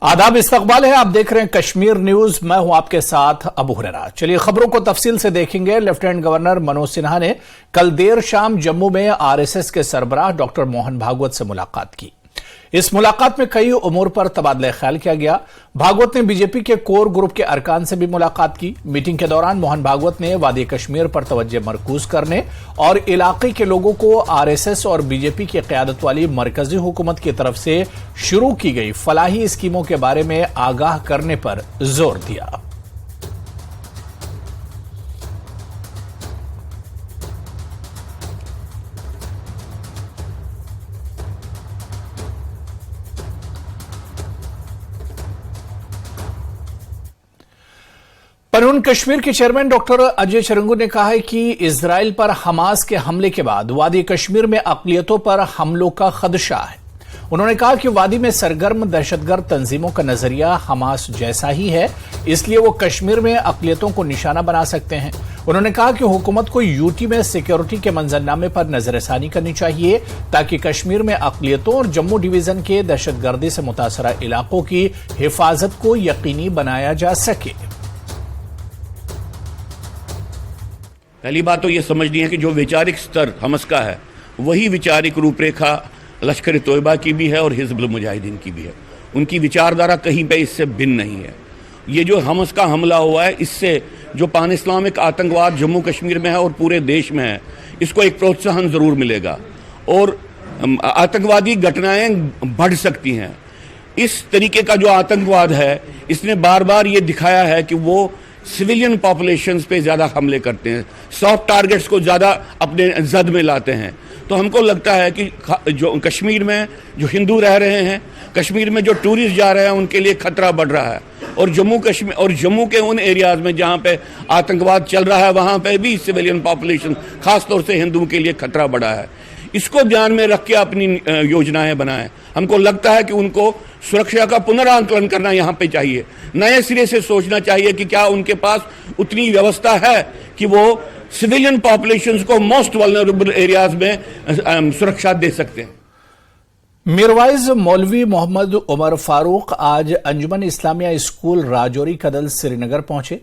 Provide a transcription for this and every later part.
आदाब, इस्तकबाल है। आप देख रहे हैं कश्मीर न्यूज। मैं हूं आपके साथ अबू हुरैरा। चलिए खबरों को तफसील से देखेंगे। लेफ्टिनेंट गवर्नर मनोज सिन्हा ने कल देर शाम जम्मू में आरएसएस के सरबराह डॉक्टर मोहन भागवत से मुलाकात की। इस मुलाकात में कई उमूर पर तबादला ख्याल किया गया। भागवत ने बीजेपी के कोर ग्रुप के अरकान से भी मुलाकात की। मीटिंग के दौरान मोहन भागवत ने वादी कश्मीर पर तवज्जो मरकूज करने और इलाके के लोगों को आरएसएस और बीजेपी की क़यादत वाली मरकजी हुकूमत की तरफ से शुरू की गई फलाही स्कीमों के बारे में आगाह करने पर जोर दिया। पनून कश्मीर के चेयरमैन डॉक्टर अजय चरंगू ने कहा है कि इजराइल पर हमास के हमले के बाद वादी कश्मीर में अक़लियतों पर हमलों का खदशा है। उन्होंने कहा कि वादी में सरगर्म दहशतगर्द तंजीमों का नजरिया हमास जैसा ही है, इसलिए वो कश्मीर में अक़लियतों को निशाना बना सकते हैं। उन्होंने कहा कि हुकूमत को यूटी में सिक्योरिटी के मंजरनामे पर नजरसानी करनी चाहिए ताकि कश्मीर में अक़लियतों और जम्मू डिवीजन के दहशतगर्दी से मुतासरा इलाकों की हिफाजत को यकीनी बनाया जा सके। पहली बात तो ये समझनी है कि जो वैचारिक स्तर हमस का है वही वैचारिक रूपरेखा लश्कर तोयबा की भी है और हिज़्बुल मुजाहिदीन की भी है। उनकी विचारधारा कहीं पे इससे भिन्न नहीं है। ये जो हमस का हमला हुआ है, इससे जो पान इस्लामिक आतंकवाद जम्मू कश्मीर में है और पूरे देश में है, इसको एक प्रोत्साहन ज़रूर मिलेगा और आतंकवादी घटनाएं बढ़ सकती हैं। इस तरीके का जो आतंकवाद है, इसने बार बार ये दिखाया है कि वो सिविलियन पॉपुलेशंस पे ज़्यादा हमले करते हैं, सॉफ्ट टारगेट्स को ज़्यादा अपने जद में लाते हैं। तो हमको लगता है कि जो कश्मीर में जो हिंदू रह रहे हैं, कश्मीर में जो टूरिस्ट जा रहे हैं, उनके लिए खतरा बढ़ रहा है और जम्मू के उन एरियाज़ में जहाँ पे आतंकवाद चल रहा है, वहाँ पे भी सिविलियन पॉपुलेशन खासतौर से हिंदुओं के लिए खतरा बढ़ा है। इसको ध्यान में रख के अपनी योजनाएं बनाएं। हमको लगता है कि उनको सुरक्षा का पुनरांकलन करना यहाँ पे चाहिए, नए सिरे से सोचना चाहिए कि क्या उनके पास उतनी व्यवस्था है कि वो सिविलियन पॉपुलेशंस को मोस्ट वल्नरेबल एरियाज में सुरक्षा दे सकते हैं। मीरवाइज मौलवी मोहम्मद उमर फारूक आज अंजुमन इस्लामिया स्कूल राजौरी कदल श्रीनगर पहुंचे।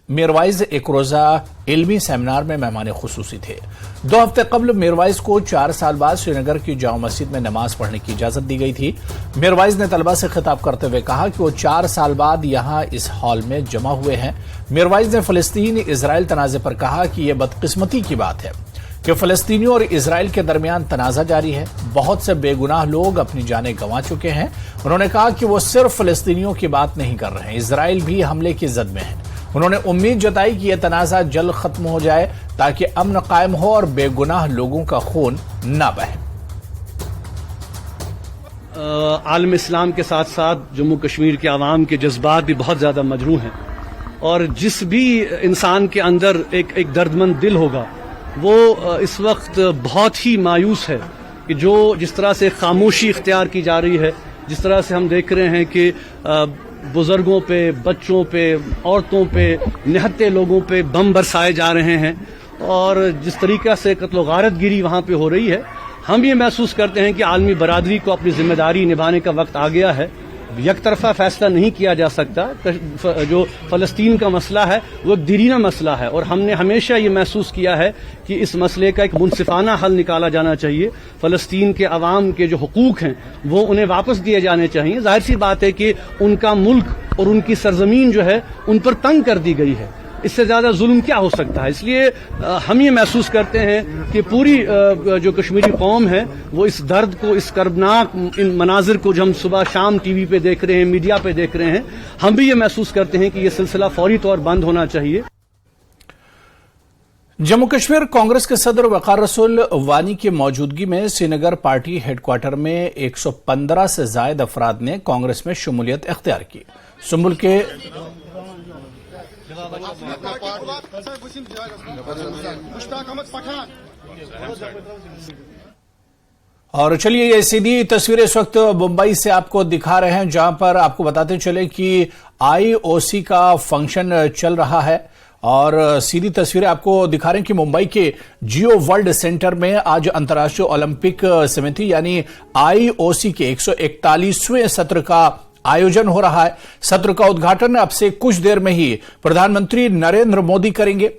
मीरवाइज एक रोजा इल्मी सेमिनार में मेहमान खुसूसी थे। 2 हफ्ते कबल मीरवाइज को 4 साल बाद श्रीनगर की जामा मस्जिद में नमाज पढ़ने की इजाजत दी गई थी। मीरवाइज ने तलबा से खिताब करते हुए कहा कि वो 4 साल बाद यहां इस हॉल में जमा हुए हैं। मीरवाइज ने फलस्तीन इजराइल तनाजे पर कहा कि यह बदकिस्मती की बात है कि फलस्तीनियों और इजराइल के दरमियान तनाजा जारी है। बहुत से बेगुनाह लोग अपनी जानें गंवा चुके हैं। उन्होंने कहा कि वो सिर्फ फलस्तीनियों की बात नहीं कर रहे हैं, इजराइल भी हमले की जद में है। उन्होंने उम्मीद जताई कि यह तनाजा जल्द खत्म हो जाए ताकि अमन कायम हो और बेगुनाह लोगों का खून न बहे। आलम इस्लाम के साथ साथ जम्मू कश्मीर के आवाम के जज्बात भी बहुत ज़्यादा मजरूह हैं और जिस भी इंसान के अंदर एक दर्दमंद दिल होगा, वो इस वक्त बहुत ही मायूस है कि जिस तरह से खामोशी इख्तियार की जा रही है, जिस तरह से हम देख रहे हैं कि बुजुर्गों पे, बच्चों पे, औरतों पे, निहत्ते लोगों पे बम बरसाए जा रहे हैं और जिस तरीक़ा से कत्ल गारत गिरी वहाँ पे हो रही है, हम ये महसूस करते हैं कि आलमी बरादरी को अपनी जिम्मेदारी निभाने का वक्त आ गया है। एक तरफा फैसला नहीं किया जा सकता। जो फ़लस्तीन का मसला है वो एक दीरीना मसला है और हमने हमेशा ये महसूस किया है कि इस मसले का एक मुनसिफाना हल निकाला जाना चाहिए। फ़लस्तीन के अवाम के जो हुकूक हैं वो उन्हें वापस दिए जाने चाहिए। जाहिर सी बात है कि उनका मुल्क और उनकी सरजमीन जो है उन पर तंग कर दी गई है। इससे ज़्यादा जुल्म क्या हो सकता है। इसलिए हम ये महसूस करते हैं कि पूरी जो कश्मीरी कौम है वो इस दर्द को, इस कर्बनाक इन मनाजिर को जो हम सुबह शाम टीवी पे देख रहे हैं, मीडिया पे देख रहे हैं, हम भी ये महसूस करते हैं कि ये सिलसिला फौरी तौर बंद होना चाहिए। जम्मू कश्मीर कांग्रेस के सदर विकार रसूल वानी की मौजूदगी में श्रीनगर पार्टी हेडक्वार्टर में 115 से जायद अफराद ने कांग्रेस में शमूलियत इख्तियार की। सुम्बुल के और चलिए ये सीधी तस्वीरें इस वक्त मुंबई से आपको दिखा रहे हैं, जहां पर आपको बताते चले कि आईओसी का फंक्शन चल रहा है और सीधी तस्वीरें आपको दिखा रहे हैं कि मुंबई के जियो वर्ल्ड सेंटर में आज अंतर्राष्ट्रीय ओलंपिक समिति यानी आईओसी के 141वें सत्र का आयोजन हो रहा है। सत्र का उद्घाटन अब से कुछ देर में ही प्रधानमंत्री नरेंद्र मोदी करेंगे।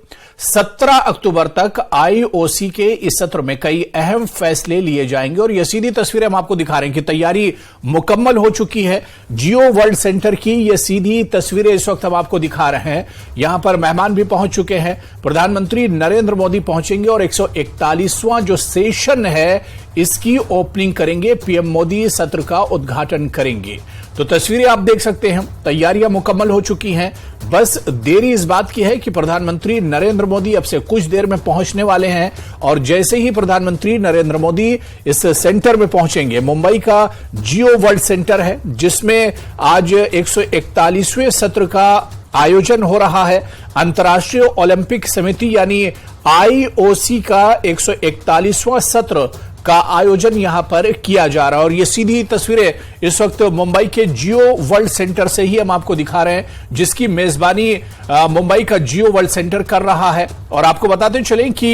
17 अक्टूबर तक आईओसी के इस सत्र में कई अहम फैसले लिए जाएंगे और ये सीधी तस्वीरें हम आपको दिखा रहे हैं कि तैयारी मुकम्मल हो चुकी है। जियो वर्ल्ड सेंटर की ये सीधी तस्वीरें इस वक्त हम आपको दिखा रहे हैं। यहां पर मेहमान भी पहुंच चुके हैं। प्रधानमंत्री नरेंद्र मोदी पहुंचेंगे और 141वां जो सेशन है इसकी ओपनिंग करेंगे। पीएम मोदी सत्र का उद्घाटन करेंगे। तो तस्वीरें आप देख सकते हैं, तैयारियां मुकम्मल हो चुकी हैं। बस देरी इस बात की है कि प्रधानमंत्री नरेंद्र मोदी अब से कुछ देर में पहुंचने वाले हैं और जैसे ही प्रधानमंत्री नरेंद्र मोदी इस सेंटर में पहुंचेंगे, मुंबई का जियो वर्ल्ड सेंटर है जिसमें आज 141वें सत्र का आयोजन हो रहा है। अंतर्राष्ट्रीय ओलंपिक समिति यानी आईओसी का 141वां सत्र का आयोजन यहां पर किया जा रहा है और ये सीधी तस्वीरें इस वक्त मुंबई के जियो वर्ल्ड सेंटर से ही हम आपको दिखा रहे हैं, जिसकी मेजबानी मुंबई का जियो वर्ल्ड सेंटर कर रहा है। और आपको बताते चलें कि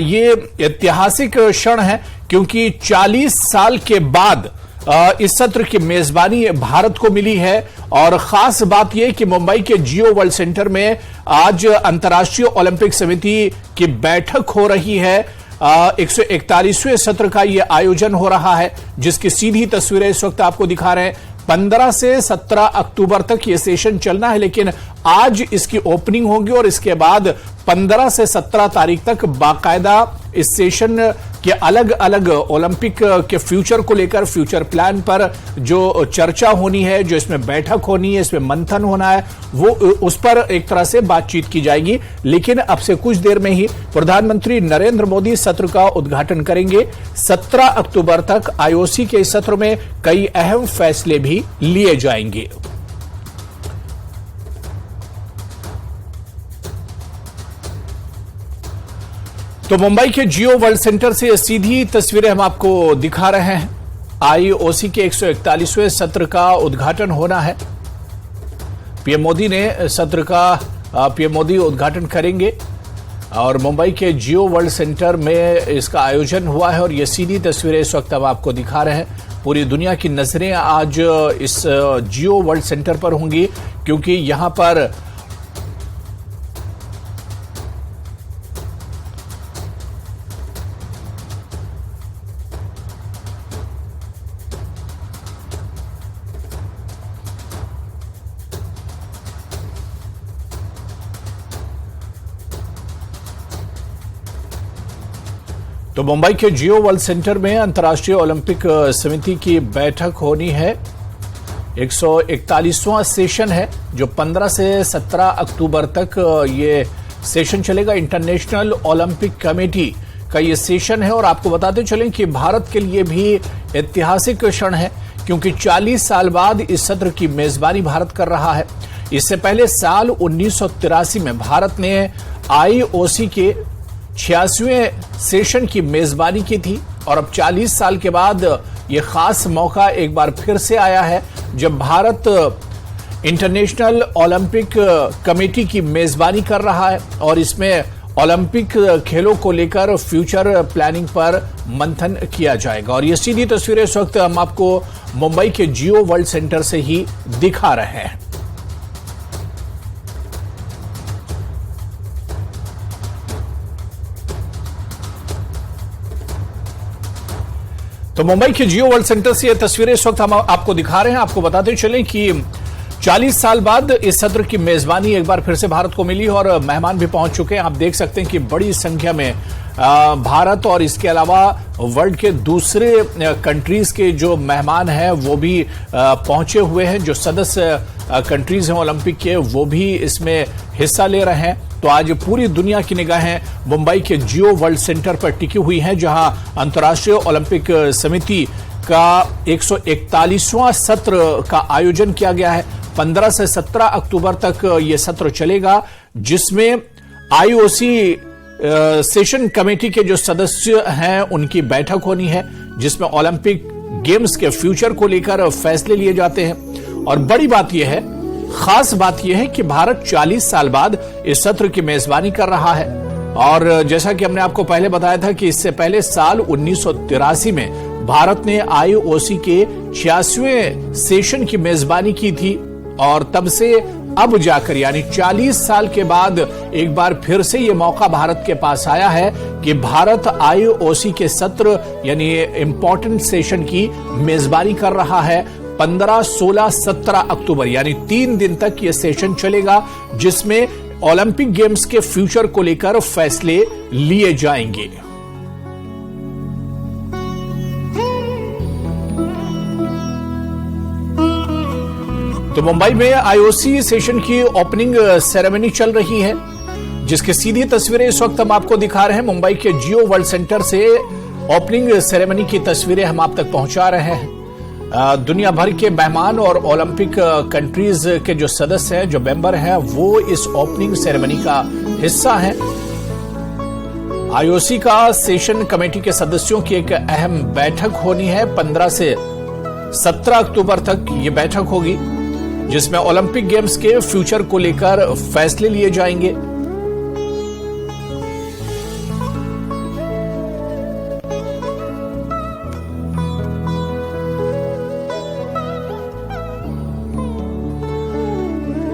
ये ऐतिहासिक क्षण है क्योंकि 40 साल के बाद इस सत्र की मेजबानी भारत को मिली है और खास बात यह कि मुंबई के जियो वर्ल्ड सेंटर में आज अंतर्राष्ट्रीय ओलंपिक समिति की बैठक हो रही है। 141वें सत्र का यह आयोजन हो रहा है जिसकी सीधी तस्वीरें इस वक्त आपको दिखा रहे हैं। 15 से 17 अक्टूबर तक यह सेशन चलना है, लेकिन आज इसकी ओपनिंग होगी और इसके बाद 15 से 17 तारीख तक बाकायदा इस सेशन के अलग अलग ओलंपिक के फ्यूचर को लेकर, फ्यूचर प्लान पर जो चर्चा होनी है, जो इसमें बैठक होनी है, इसमें मंथन होना है, वो उस पर एक तरह से बातचीत की जाएगी। लेकिन अब से कुछ देर में ही प्रधानमंत्री नरेंद्र मोदी सत्र का उद्घाटन करेंगे। 17 अक्टूबर तक आईओसी के इस सत्र में कई अहम फैसले भी लिए जाएंगे। तो मुंबई के जियो वर्ल्ड सेंटर से सीधी तस्वीरें हम आपको दिखा रहे हैं। आईओसी के 141वें सत्र का उद्घाटन होना है। पीएम मोदी उद्घाटन करेंगे और मुंबई के जियो वर्ल्ड सेंटर में इसका आयोजन हुआ है और ये सीधी तस्वीरें इस वक्त हम आपको दिखा रहे हैं। पूरी दुनिया की नजरें आज इस जियो वर्ल्ड सेंटर पर होंगी क्योंकि यहां पर तो मुंबई के जियो वर्ल्ड सेंटर में अंतर्राष्ट्रीय ओलंपिक समिति की बैठक होनी है। 141वां सेशन है जो 15 से 17 अक्टूबर तक ये सेशन चलेगा। इंटरनेशनल ओलंपिक कमेटी का ये सेशन है और आपको बताते चलें कि भारत के लिए भी ऐतिहासिक क्षण है क्योंकि 40 साल बाद इस सत्र की मेजबानी भारत कर रहा है। इससे पहले साल 1983 में भारत ने आईओसी के 86वें सेशन की मेजबानी की थी और अब 40 साल के बाद यह खास मौका एक बार फिर से आया है जब भारत इंटरनेशनल ओलंपिक कमेटी की मेजबानी कर रहा है और इसमें ओलंपिक खेलों को लेकर फ्यूचर प्लानिंग पर मंथन किया जाएगा। और ये सीधी तस्वीरें इस वक्त हम आपको मुंबई के जियो वर्ल्ड सेंटर से ही दिखा रहे हैं। तो मुंबई के जियो वर्ल्ड सेंटर से ये तस्वीरें इस वक्त हम आपको दिखा रहे हैं। आपको बताते चलें कि 40 साल बाद इस सत्र की मेजबानी एक बार फिर से भारत को मिली और मेहमान भी पहुंच चुके हैं। आप देख सकते हैं कि बड़ी संख्या में भारत और इसके अलावा वर्ल्ड के दूसरे कंट्रीज के जो मेहमान हैं वो भी पहुंचे हुए हैं। जो सदस्य कंट्रीज हैं ओलंपिक के वो भी इसमें हिस्सा ले रहे हैं। तो आज पूरी दुनिया की निगाहें मुंबई के जियो वर्ल्ड सेंटर पर टिकी हुई हैं जहां अंतर्राष्ट्रीय ओलंपिक समिति का 141वां सत्र का आयोजन किया गया है। 15 से 17 अक्टूबर तक यह सत्र चलेगा जिसमें आईओसी सेशन कमेटी के जो सदस्य हैं उनकी बैठक होनी है जिसमें ओलंपिक गेम्स के फ्यूचर को लेकर फैसले लिए जाते हैं। और बड़ी बात यह है, खास बात यह है कि भारत 40 साल बाद इस सत्र की मेजबानी कर रहा है। और जैसा कि हमने आपको पहले बताया था कि इससे पहले साल 1983 में भारत ने आईओसी के 86वें सेशन की मेजबानी की थी और तब से अब जाकर यानी 40 साल के बाद एक बार फिर से ये मौका भारत के पास आया है कि भारत आईओसी के सत्र यानी इंपॉर्टेंट सेशन की मेजबानी कर रहा है। 15, 16, 17 अक्टूबर यानी 3 दिन तक ये सेशन चलेगा जिसमें ओलंपिक गेम्स के फ्यूचर को लेकर फैसले लिए जाएंगे। तो मुंबई में आईओसी सेशन की ओपनिंग सेरेमनी चल रही है जिसकी सीधी तस्वीरें इस वक्त हम आपको दिखा रहे हैं। मुंबई के जियो वर्ल्ड सेंटर से ओपनिंग सेरेमनी की तस्वीरें हम आप तक पहुंचा रहे हैं। दुनिया भर के मेहमान और ओलंपिक कंट्रीज के जो सदस्य हैं, जो मेंबर हैं, वो इस ओपनिंग सेरेमनी का हिस्सा हैं। आईओसी का सेशन कमेटी के सदस्यों की एक अहम बैठक होनी है। 15 से 17 अक्टूबर तक ये बैठक होगी जिसमें ओलंपिक गेम्स के फ्यूचर को लेकर फैसले लिए जाएंगे।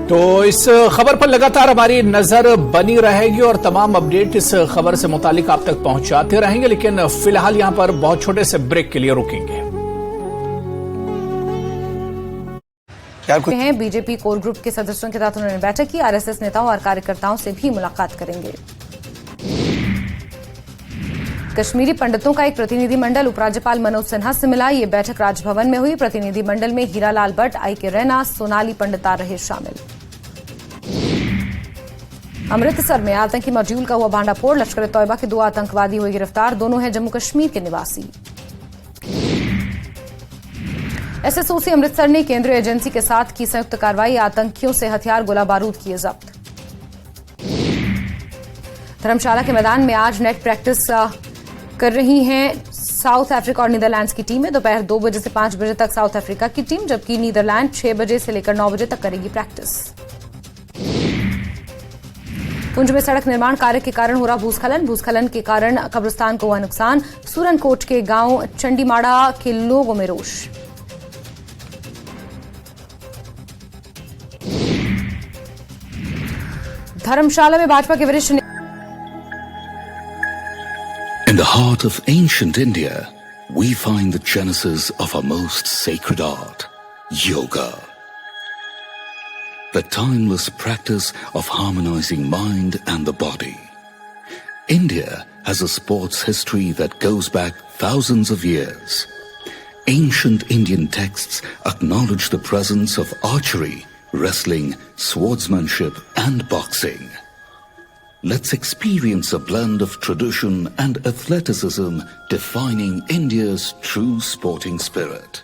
तो इस खबर पर लगातार हमारी नजर बनी रहेगी और तमाम अपडेट इस खबर से मुतालिक आप तक पहुंचाते रहेंगे, लेकिन फिलहाल यहां पर बहुत छोटे से ब्रेक के लिए रुकेंगे। हैं बीजेपी कोर ग्रुप के सदस्यों के साथ उन्होंने बैठक की। आरएसएस नेताओं और कार्यकर्ताओं से भी मुलाकात करेंगे। कश्मीरी पंडितों का एक प्रतिनिधिमंडल उपराज्यपाल मनोज सिन्हा से मिला। ये बैठक राजभवन में हुई। प्रतिनिधिमंडल में हीरालाल भट्ट, आई.के. रैना, सोनाली पंडिता रहे शामिल। अमृतसर में आतंकी मॉड्यूल का हुआ भांडाफोड़। लश्कर ए तौयबा के 2 आतंकवादी हुए गिरफ्तार। दोनों हैं जम्मू कश्मीर के निवासी। एसएसओसी अमृतसर ने केंद्रीय एजेंसी के साथ की संयुक्त कार्रवाई। आतंकियों से हथियार, गोला बारूद किए जब्त। धर्मशाला के मैदान में आज नेट प्रैक्टिस कर रही हैं साउथ अफ्रीका और नीदरलैंड्स की टीमें। दोपहर 2 बजे से 5 बजे तक साउथ अफ्रीका की टीम, जबकि नीदरलैंड 6 बजे से लेकर 9 बजे तक करेगी प्रैक्टिस। पुंछ में सड़क निर्माण कार्य के कारण हो रहा भूस्खलन। भूस्खलन के कारण कब्रिस्तान को हुआ नुकसान। सूरनकोट के गांव चंडीमाड़ा के लोगों में रोष। धर्मशाला में भाजपा के वरिष्ठ In the heart of ancient India, we find the genesis of our most sacred art, yoga. The timeless practice of harmonizing mind and the body. India has a sports history that goes back thousands of years. Ancient Indian texts acknowledge the presence of archery, wrestling, swordsmanship, and boxing. Let's experience a blend of tradition and athleticism defining India's true sporting spirit.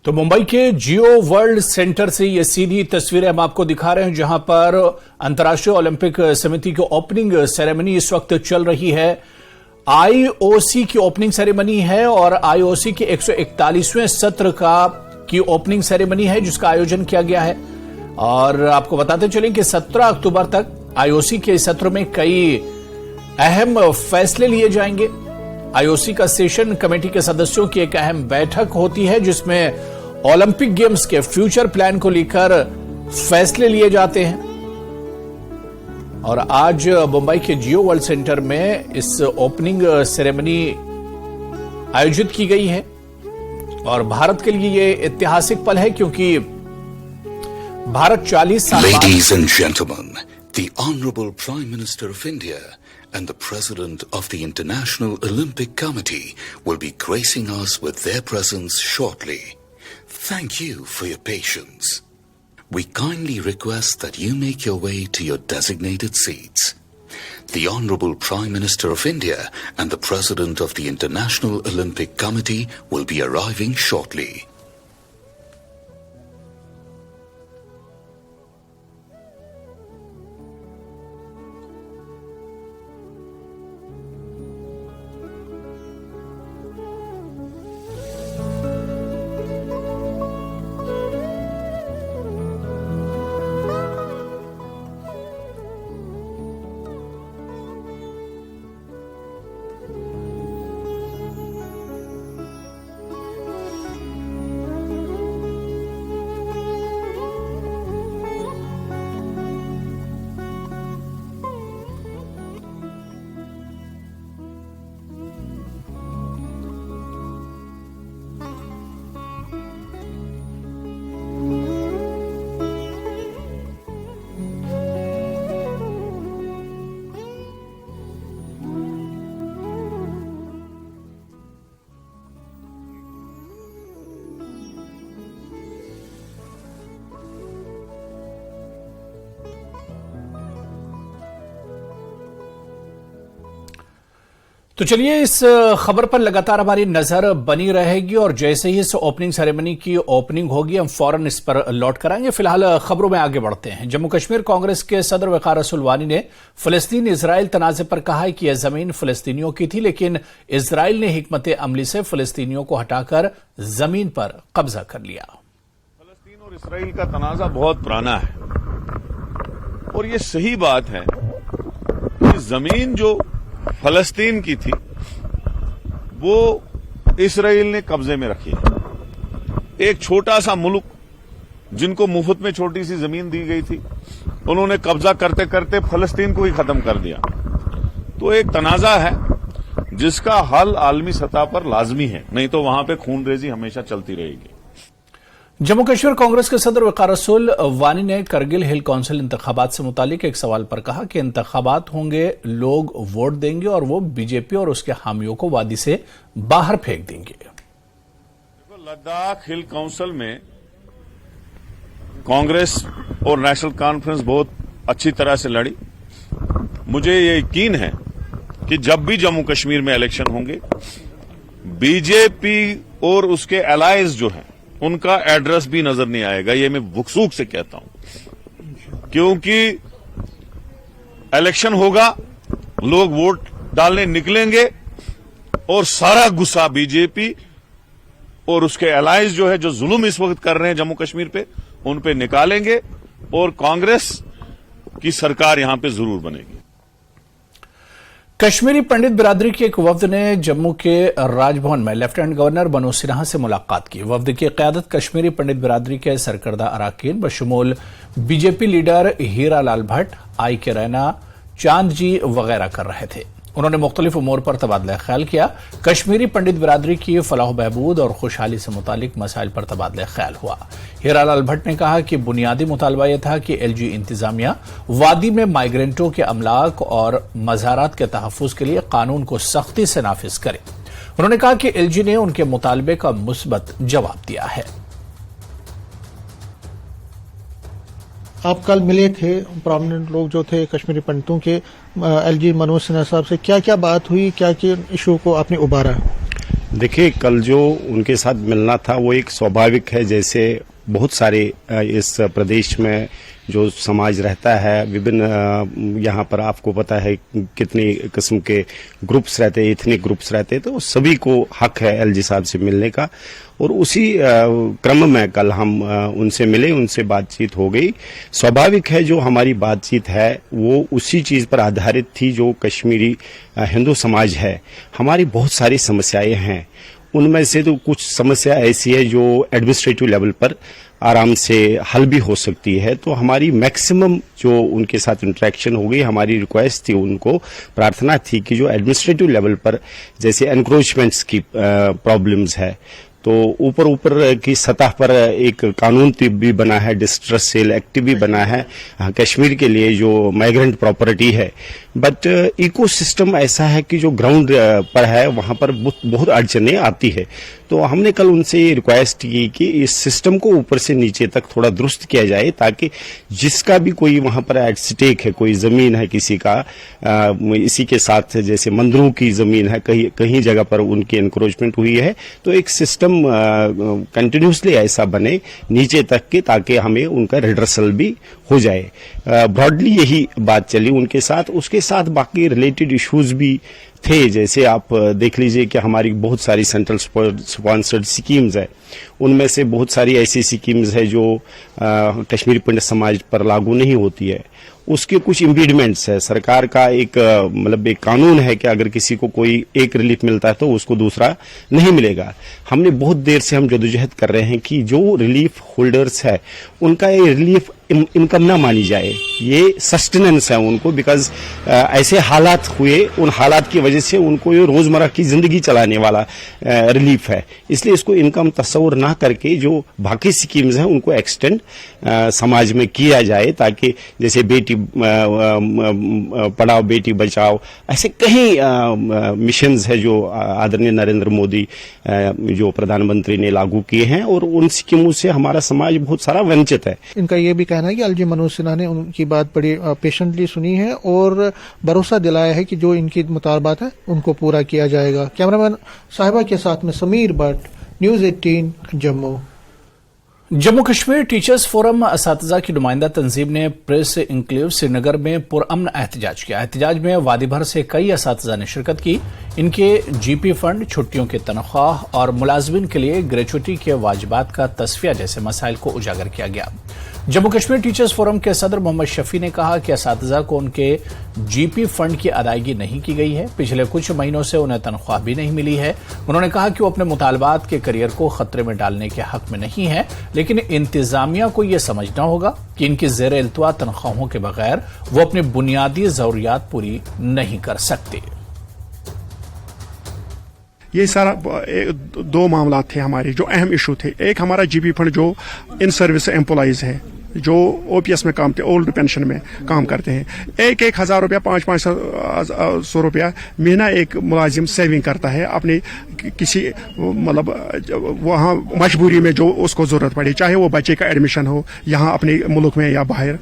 तो मुंबई के जियो world centre से ये सीधी तस्वीरें हम आपको दिखा रहे हैं, जहां पर अंतर्राष्ट्रीय ओलंपिक समिति की ओपनिंग सेरेमनी इस वक्त चल रही है। आईओसी की ओपनिंग सेरेमनी है और आईओसी के 141वें सत्र की ओपनिंग सेरेमनी है, जिसका आयोजन किया गया है। और आपको बताते चलें कि 17 अक्टूबर तक आईओसी के सत्र में कई अहम फैसले लिए जाएंगे। आईओसी का सेशन कमेटी के सदस्यों की एक अहम बैठक होती है, जिसमें ओलंपिक गेम्स के फ्यूचर प्लान को लेकर फैसले लिए जाते हैं। और आज मुंबई के जियो वर्ल्ड सेंटर में इस ओपनिंग सेरेमनी आयोजित की गई है और भारत के लिए ये ऐतिहासिक पल है, क्योंकि भारत 40 साल बाद Ladies and gentlemen, the Honorable Prime Minister of India and the President of the International Olympic Committee will be gracing us with their presence shortly. Thank you for your patience. We kindly request that you make your way to your designated seats. The Honorable Prime Minister of India and the President of the International Olympic Committee will be arriving shortly. तो चलिए इस खबर पर लगातार हमारी नजर बनी रहेगी और जैसे ही इस ओपनिंग सेरेमनी की ओपनिंग होगी हम फौरन इस पर लौट कराएंगे। फिलहाल खबरों में आगे बढ़ते हैं। जम्मू कश्मीर कांग्रेस के सदर विकार रसूल वानी ने फलस्तीन इजराइल तनाजे पर कहा है कि यह जमीन फलस्तीनियों की थी, लेकिन इजराइल ने हिकमत अमली से फलस्तीनियों को हटाकर जमीन पर कब्जा कर लिया। फलस्तीन और इजराइल का तनाजा बहुत पुराना है और ये सही बात है कि जमीन जो फलस्तीन की थी वो इजराइल ने कब्जे में रखी है। एक छोटा सा मुल्क जिनको मुफ्त में छोटी सी जमीन दी गई थी, उन्होंने कब्जा करते करते फलस्तीन को ही खत्म कर दिया। तो एक तनाजा है जिसका हल आलमी सतह पर लाजमी है, नहीं तो वहां पे खूनरेजी हमेशा चलती रहेगी। जम्मू कश्मीर कांग्रेस के सदर विकार रसूल वानी ने करगिल हिल काउंसिल इंतखाबात से मुतालिक एक सवाल पर कहा कि इंतखाबात होंगे, लोग वोट देंगे और वो बीजेपी और उसके हामियों को वादी से बाहर फेंक देंगे। लद्दाख हिल काउंसिल में कांग्रेस और नेशनल कॉन्फ्रेंस बहुत अच्छी तरह से लड़ी। मुझे ये यकीन है कि जब भी जम्मू कश्मीर में इलेक्शन होंगे, बीजेपी और उसके एलाइज जो हैं उनका एड्रेस भी नजर नहीं आएगा। ये मैं वुकसूक से कहता हूं, क्योंकि इलेक्शन होगा, लोग वोट डालने निकलेंगे और सारा गुस्सा बीजेपी और उसके एलाइज जो है, जो जुल्म इस वक्त कर रहे हैं जम्मू कश्मीर पे, उन पे निकालेंगे और कांग्रेस की सरकार यहां पे जरूर बनेगी। कश्मीरी पंडित बिरादरी के एक वफ्द ने जम्मू के राजभवन में लेफ्टिनेंट गवर्नर मनोज सिन्हा से मुलाकात की। वफ्द की क़यादत कश्मीरी पंडित बिरादरी के सरकर्दा अराकीन बशमूल बीजेपी लीडर हीरा लाल भट्ट, आई के रैना, चांद जी वगैरह कर रहे थे। उन्होंने मुख्तलिफ उमूर पर तबादला ख्याल किया। कश्मीरी पंडित बिरादरी की फलाह बहबूद और खुशहाली से मुतालिक मसाइल पर तबादला ख्याल हुआ। हीरा लाल भट्ट ने कहा कि बुनियादी मुतालबा यह था कि एलजी इंतजामिया वादी में माइग्रेंटों के अमलाक और मज़ारात के तहफ़्फ़ुज़ के लिए कानून को सख्ती से नाफिज करे। उन्होंने कहा कि एलजी ने उनके मुतालबे का मुस्बत जवाब दिया है। आप कल मिले थे, प्रोमिनेंट लोग जो थे कश्मीरी पंडितों के, एलजी मनोज सिन्हा साहब से क्या क्या बात हुई, क्या क्या इशू को आपने उबारा? देखिए, कल जो उनके साथ मिलना था वो एक स्वाभाविक है, जैसे बहुत सारे इस प्रदेश में जो समाज रहता है, विभिन्न यहाँ पर आपको पता है कितनी किस्म के ग्रुप्स रहते हैं, एथनिक ग्रुप्स रहते हैं, तो सभी को हक है एलजी साहब से मिलने का। और उसी क्रम में कल हम उनसे मिले, उनसे बातचीत हो गई। स्वाभाविक है जो हमारी बातचीत है वो उसी चीज पर आधारित थी जो कश्मीरी हिंदू समाज है। हमारी बहुत सारी समस्याएं हैं, उनमें से तो कुछ समस्या ऐसी है जो एडमिनिस्ट्रेटिव लेवल पर आराम से हल भी हो सकती है। तो हमारी मैक्सिमम जो उनके साथ इंटरेक्शन हो गई, हमारी रिक्वेस्ट थी, उनको प्रार्थना थी कि जो एडमिनिस्ट्रेटिव लेवल पर जैसे एनक्रोचमेंट्स की प्रॉब्लम्स है, तो ऊपर की सतह पर एक कानून भी बना है, डिस्ट्रेस सेल एक्ट भी बना है कश्मीर के लिए जो माइग्रेंट प्रॉपर्टी है। बट इकोसिस्टम ऐसा है कि जो ग्राउंड पर है वहां पर बहुत अड़चने आती है। तो हमने कल उनसे ये रिक्वेस्ट की कि इस सिस्टम को ऊपर से नीचे तक थोड़ा दुरुस्त किया जाए, ताकि जिसका भी कोई वहां पर एट स्टेक है, कोई जमीन है किसी का, इसी के साथ जैसे मंदिरों की जमीन है, कहीं जगह पर उनकी एनक्रोचमेंट हुई है, तो एक सिस्टम कंटिन्यूसली ऐसा बने नीचे तक के, ताकि हमें उनका रिड्रेसल भी हो जाए। ब्रॉडली यही बात चली उनके साथ। उसके साथ बाकी रिलेटेड इश्यूज भी थे, जैसे आप देख लीजिए कि हमारी बहुत सारी सेंट्रल स्पॉन्सर्ड स्कीम्स है, उनमें से बहुत सारी ऐसी स्कीम्स है जो कश्मीरी पंडित समाज पर लागू नहीं होती है। उसके कुछ इम्पीडमेंट्स है। सरकार का एक मतलब एक कानून है कि अगर किसी को कोई एक रिलीफ मिलता है तो उसको दूसरा नहीं मिलेगा। हमने बहुत देर से हम जदोजहद कर रहे हैं कि जो रिलीफ होल्डर्स है उनका ये रिलीफ इनकम ना मानी जाए, ये सस्टेनेंस है उनको, बिकॉज ऐसे हालात हुए, उन हालात की वजह से उनको ये रोजमर्रा की जिंदगी चलाने वाला रिलीफ है, इसलिए इसको इनकम तस्वुर ना करके जो बाकी स्कीम्स हैं उनको एक्सटेंड समाज में किया जाए, ताकि जैसे बेटी पढ़ाओ बेटी बचाओ, ऐसे कई मिशंस है जो आदरणीय नरेंद्र मोदी जो प्रधानमंत्री ने लागू किए हैं, और उन स्कीमों से हमारा समाज बहुत सारा वंचित है। इनका ये भी कहना है कि एलजी मनोज सिन्हा ने उनकी बात बड़ी पेशेंटली सुनी है और भरोसा दिलाया है कि जो इनकी मुतालबात है उनको पूरा किया जाएगा। कैमरामैन साहिबा के साथ में Sameer Bhat, news 18 Jammu. Jammu Kashmir teachers forum असातिज़ा की नुमाइंदा तंजीम ने प्रेस इंक्लेव श्रीनगर में पुरअमन एहतजाज किया। एहतजाज में वादी भर से कई असातिज़ा ने शिरकत की। इनके जीपी फंड, छुट्टियों की तनख्वाह और मुलाजमिन के लिए ग्रेचुटी के वाजिबात का तस्फिया जैसे मसाइल को उजागर किया गया। जम्मू कश्मीर टीचर्स फोरम के सदर मोहम्मद शफी ने कहा कि असातिज़ा को उनके जीपी फंड की अदायगी नहीं की गई है। पिछले कुछ महीनों से उन्हें तनख्वाह भी नहीं मिली है। उन्होंने कहा कि वो अपने मुतालबात के करियर को खतरे में डालने के हक में नहीं है, लेकिन इंतजामिया को यह समझना होगा कि इनकी जेर इल्तवा तनख्वाहों के बगैर वो अपनी बुनियादी जरूरियात पूरी नहीं कर सकते। ये सारा दो मामला थे हमारे जो अहम इशू थे। एक हमारा जीपी फंड जो इन सर्विस एम्प्लॉइज है, जो ओपीएस में काम थे, ओल्ड पेंशन में काम करते हैं, 1,000 रुपया 500 रुपया महीना एक मुलाजिम सेविंग करता है अपनी किसी मतलब वहाँ मजबूरी में जो उसको जरूरत पड़े, चाहे वो बच्चे का एडमिशन हो यहाँ अपने मुल्क में या बाहर,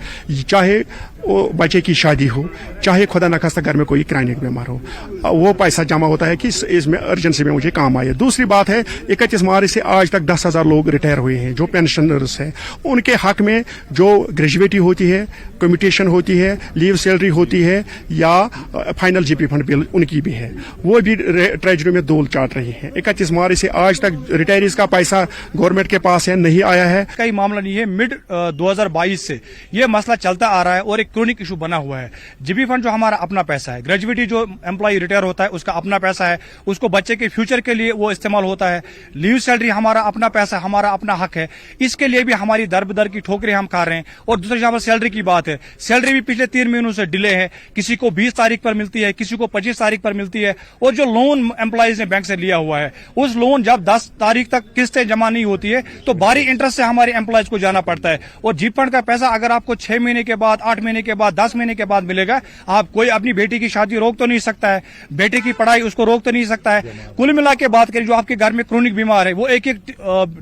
चाहे वो बच्चे की शादी हो, चाहे खुदा न खास्ता घर में कोई क्रॉनिक बीमार हो, वो पैसा जमा होता है कि इसमें अर्जेंसी में मुझे काम आए। दूसरी बात है 31 मार्च से आज तक 10,000 लोग रिटायर हुए हैं जो पेंशनर्स हैं। उनके हक में जो ग्रेजुएटी होती है, कम्यूटेशन होती है, लीव सैलरी होती है या फाइनल जीपी फंड बिल उनकी भी है, वो भी ट्रेजरी में दोल चाट रही है। 31 मार्च से आज तक रिटायरीज का पैसा गवर्नमेंट के पास है, नहीं आया है। कई मामला नहीं है, मिड 2022 से ये मसला चलता आ रहा है और एक क्रोनिक इशू बना हुआ है। जीपी फंड जो हमारा अपना पैसा है, ग्रेजुएटी जो एम्प्लॉय रिटायर होता है उसका अपना पैसा है, उसको बच्चे के फ्यूचर के लिए वो इस्तेमाल होता है। लीव सैलरी हमारा अपना पैसा, हमारा अपना हक है, इसके लिए भी हमारी दर बदर की ठोकरें हम खा रहे हैं। और दूसरी यहाँ पर सैलरी की बात है, सैलरी भी पिछले 3 महीनों से डिले है, किसी को 20 तारीख पर मिलती है, किसी को 25 तारीख पर मिलती है। और जो लोन एम्प्लॉयज ने बैंक से लिया हुआ है, उस लोन जब 10 तारीख तक किस्तें जमा नहीं होती है तो भारी इंटरेस्ट से हमारे एम्प्लॉयज को जाना पड़ता है। और जीपी फंड का पैसा अगर आपको 6 महीने के बाद, 8 महीने के बाद, 10 महीने के बाद मिलेगा, आप कोई अपनी बेटी की शादी रोक तो नहीं सकता है, बेटे की पढ़ाई उसको रोक तो नहीं सकता है। कुल मिला के बात करें, जो आपके घर में क्रोनिक बीमार है वो एक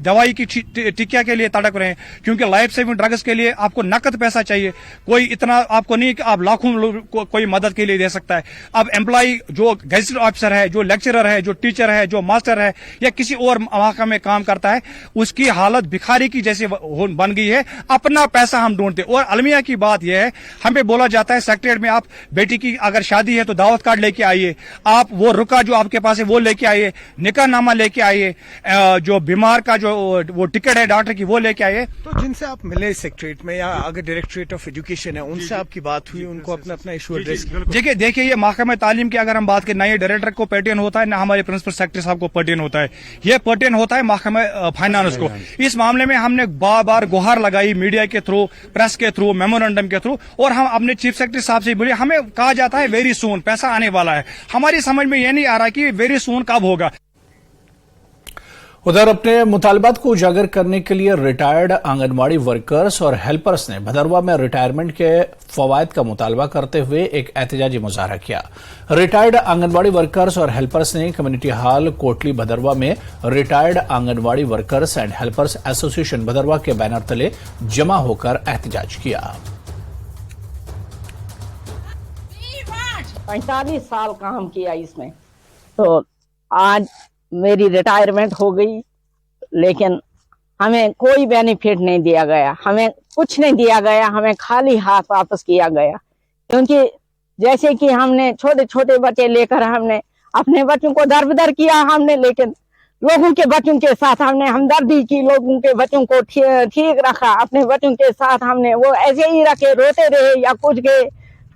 दवाई की टिकिया के लिए तड़प रहे हैं, क्योंकि लाइफ सेविंग ड्रग्स के लिए आपको नकद पैसा चाहिए। कोई इतना आपको नहीं कि आप लाखों लोग कोई मदद के लिए दे सकता है। अब एम्प्लॉय जो गैजेटेड ऑफिसर है, जो लेक्चरर है, जो टीचर है, है, जो मास्टर है या किसी और महकमे में काम करता है, उसकी हालत भिखारी की जैसे बन गई है। अपना पैसा हम ढूंढते। और अलमिया की बात यह है, हमें बोला जाता है सेक्रेटरीट में आप बेटी की अगर शादी है तो दावत कार्ड लेके आइए, आप वो रुका जो आपके पास है वो लेके आइए, निकाहनामा लेके आइए, जो बीमार का जो वो टिकट है डॉक्टर की वो लेके आइए। तो जिनसे आप मिले सेक्रेटरीट में या अगर डायरेक्टरेट ऑफ एजुकेशन है उनसे आपकी बात हुई, उनको अपना अपना इशू एड्रेस किया? देखिए ये महकमा तालीम की अगर हम बात करें, ना ये डायरेक्टर को पर्टेन होता है, ना हमारे प्रिंसिपल सेक्रेटरी साहब को पर्टेन होता है, ये पर्टेन होता है महकमा फाइनेंस को। इस मामले में हमने बार बार गुहार लगाई मीडिया के थ्रू, प्रेस के थ्रू, मेमोरेंडम के थ्रू, और हम अपने चीफ सेक्रेटरी साहब से बोले, हमें कहा जाता है वेरी सून, पैसा आने वाला है। हमारी समझ में यह नहीं आ रहा कि वेरी सून कब होगा। उधर अपने मुतालबात को उजागर करने के लिए रिटायर्ड आंगनबाड़ी वर्कर्स और हेल्पर्स ने भदरवा में रिटायरमेंट के फवायद का मुतालबा करते हुए एक एहतजाजी मुजाहरा किया। रिटायर्ड आंगनबाड़ी वर्कर्स और हेल्पर्स ने कम्युनिटी हॉल कोटली भदरवा में retired anganwadi workers and helpers association Bhaderwah के बैनर तले जमा होकर एहतजाज किया। 45 साल काम किया इसमें, तो आज मेरी रिटायरमेंट हो गई, लेकिन हमें कोई बेनिफिट नहीं दिया गया, हमें कुछ नहीं दिया गया, हमें खाली हाथ वापस किया गया। क्योंकि जैसे कि हमने छोटे छोटे बच्चे लेकर हमने अपने बच्चों को दरबदर किया हमने, लेकिन लोगों के बच्चों के साथ हमने हमदर्दी की, लोगों के बच्चों को ठीक रखा, अपने बच्चों के साथ हमने वो ऐसे ही रखे, रोते रहे या कुछ गए,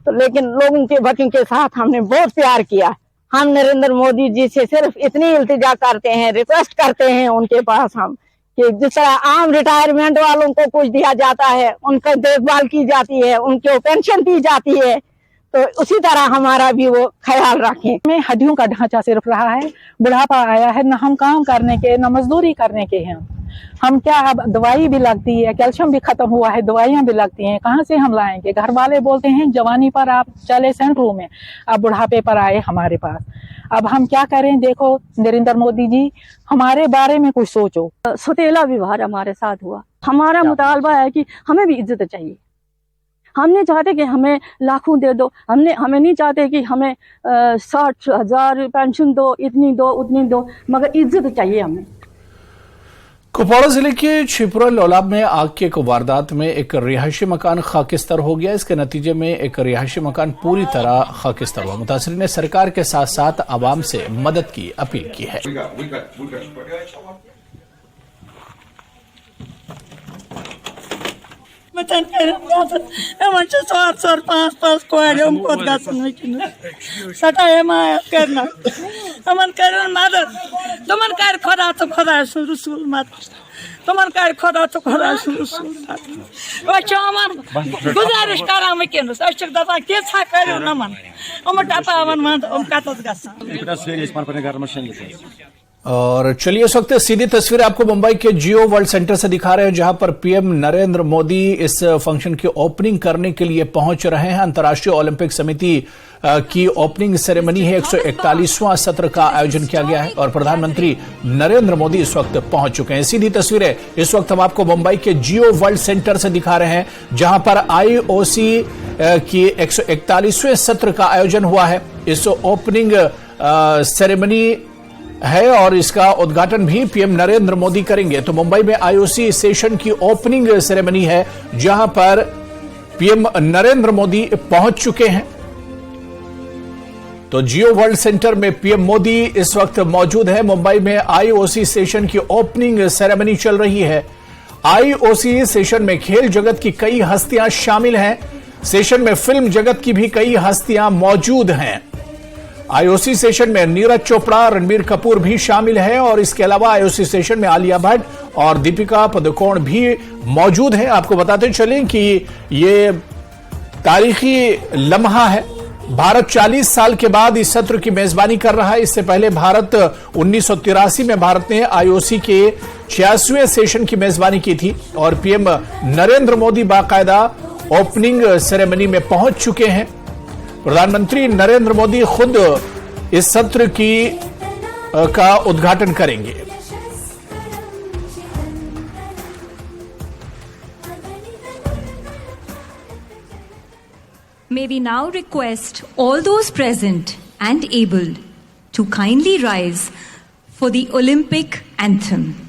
तो लेकिन लोगों के बच्चों के साथ हमने बहुत प्यार किया। हम नरेंद्र मोदी जी से सिर्फ इतनी इल्तिजा करते हैं, रिक्वेस्ट करते हैं उनके पास हम, कि जिस तरह आम रिटायरमेंट वालों को कुछ दिया जाता है, उनका देखभाल की जाती है, उनको पेंशन दी जाती है, तो उसी तरह हमारा भी वो ख्याल रखें। हमें हड्डियों का ढांचा सिर्फ रहा है, बुढ़ापा आया है, न हम काम करने के न मजदूरी करने के हैं। हम क्या, अब दवाई भी लगती है, कैल्शियम भी खत्म हुआ है, दवाइयां भी लगती हैं, कहाँ से हम लाएंगे? घर वाले बोलते हैं जवानी पर आप चले सेंटरों में, अब बुढ़ापे पर आए हमारे पास, अब हम क्या करें? देखो नरेंद्र मोदी जी, हमारे बारे में कुछ सोचो। सौतेला व्यवहार हमारे साथ हुआ। हमारा मुतालबा है कि हमें भी इज्जत चाहिए। हम नहीं चाहते कि हमें लाखों दे दो, हमें नहीं चाहते कि हमें 60,000 पेंशन दो, इतनी दो उतनी दो, मगर इज्जत चाहिए हमें। कुपवाड़ा जिले के छिपुरा लौलाब में आग की एक वारदात में एक रिहायशी मकान खाकिस्तर हो गया। इसके नतीजे में एक रिहायशी मकान पूरी तरह खाकिस्तर हुआ। मुतासिरीन ने सरकार के साथ साथ आवाम से मदद की अपील की है। तमन कर खुदा तो खुदा गुजारिश करा वनस दपान क्या करो नमन टपावन और चलिए इस वक्त सीधी तस्वीर आपको मुंबई के जियो वर्ल्ड सेंटर से दिखा रहे हैं, जहां पर पीएम नरेंद्र मोदी इस फंक्शन की ओपनिंग करने के लिए पहुंच रहे हैं। अंतर्राष्ट्रीय ओलंपिक समिति की ओपनिंग सेरेमनी है। 141वां सत्र का आयोजन किया गया है और प्रधानमंत्री नरेंद्र मोदी इस वक्त पहुंच चुके हैं। सीधी तस्वीरें इस वक्त हम आपको मुंबई के जियो वर्ल्ड सेंटर से दिखा रहे हैं, जहां पर आईओसी की 141वें सत्र का आयोजन हुआ है। इस ओपनिंग सेरेमनी है और इसका उद्घाटन भी पीएम नरेंद्र मोदी करेंगे। तो मुंबई में आईओसी सेशन की ओपनिंग सेरेमनी है, जहां पर पीएम नरेंद्र मोदी पहुंच चुके हैं। तो जियो वर्ल्ड सेंटर में पीएम मोदी इस वक्त मौजूद है। मुंबई में आईओसी सेशन की ओपनिंग सेरेमनी चल रही है। आईओसी सेशन में खेल जगत की कई हस्तियां शामिल हैं। सेशन में फिल्म जगत की भी कई हस्तियां मौजूद हैं। आईओसी सेशन में नीरज चोपड़ा, रणबीर कपूर भी शामिल हैं और इसके अलावा आईओसी सेशन में आलिया भट्ट और दीपिका पादुकोण भी मौजूद हैं। आपको बताते चलें कि ये तारीखी लम्हा है। भारत 40 साल के बाद इस सत्र की मेजबानी कर रहा है। इससे पहले भारत 1983 में भारत ने आईओसी के 86वें सेशन की मेजबानी की थी और पीएम नरेंद्र मोदी बाकायदा ओपनिंग सेरेमनी में पहुंच चुके हैं। प्रधानमंत्री नरेंद्र मोदी खुद इस सत्र का उद्घाटन करेंगे। May we now request all those present and able to kindly rise for the Olympic anthem.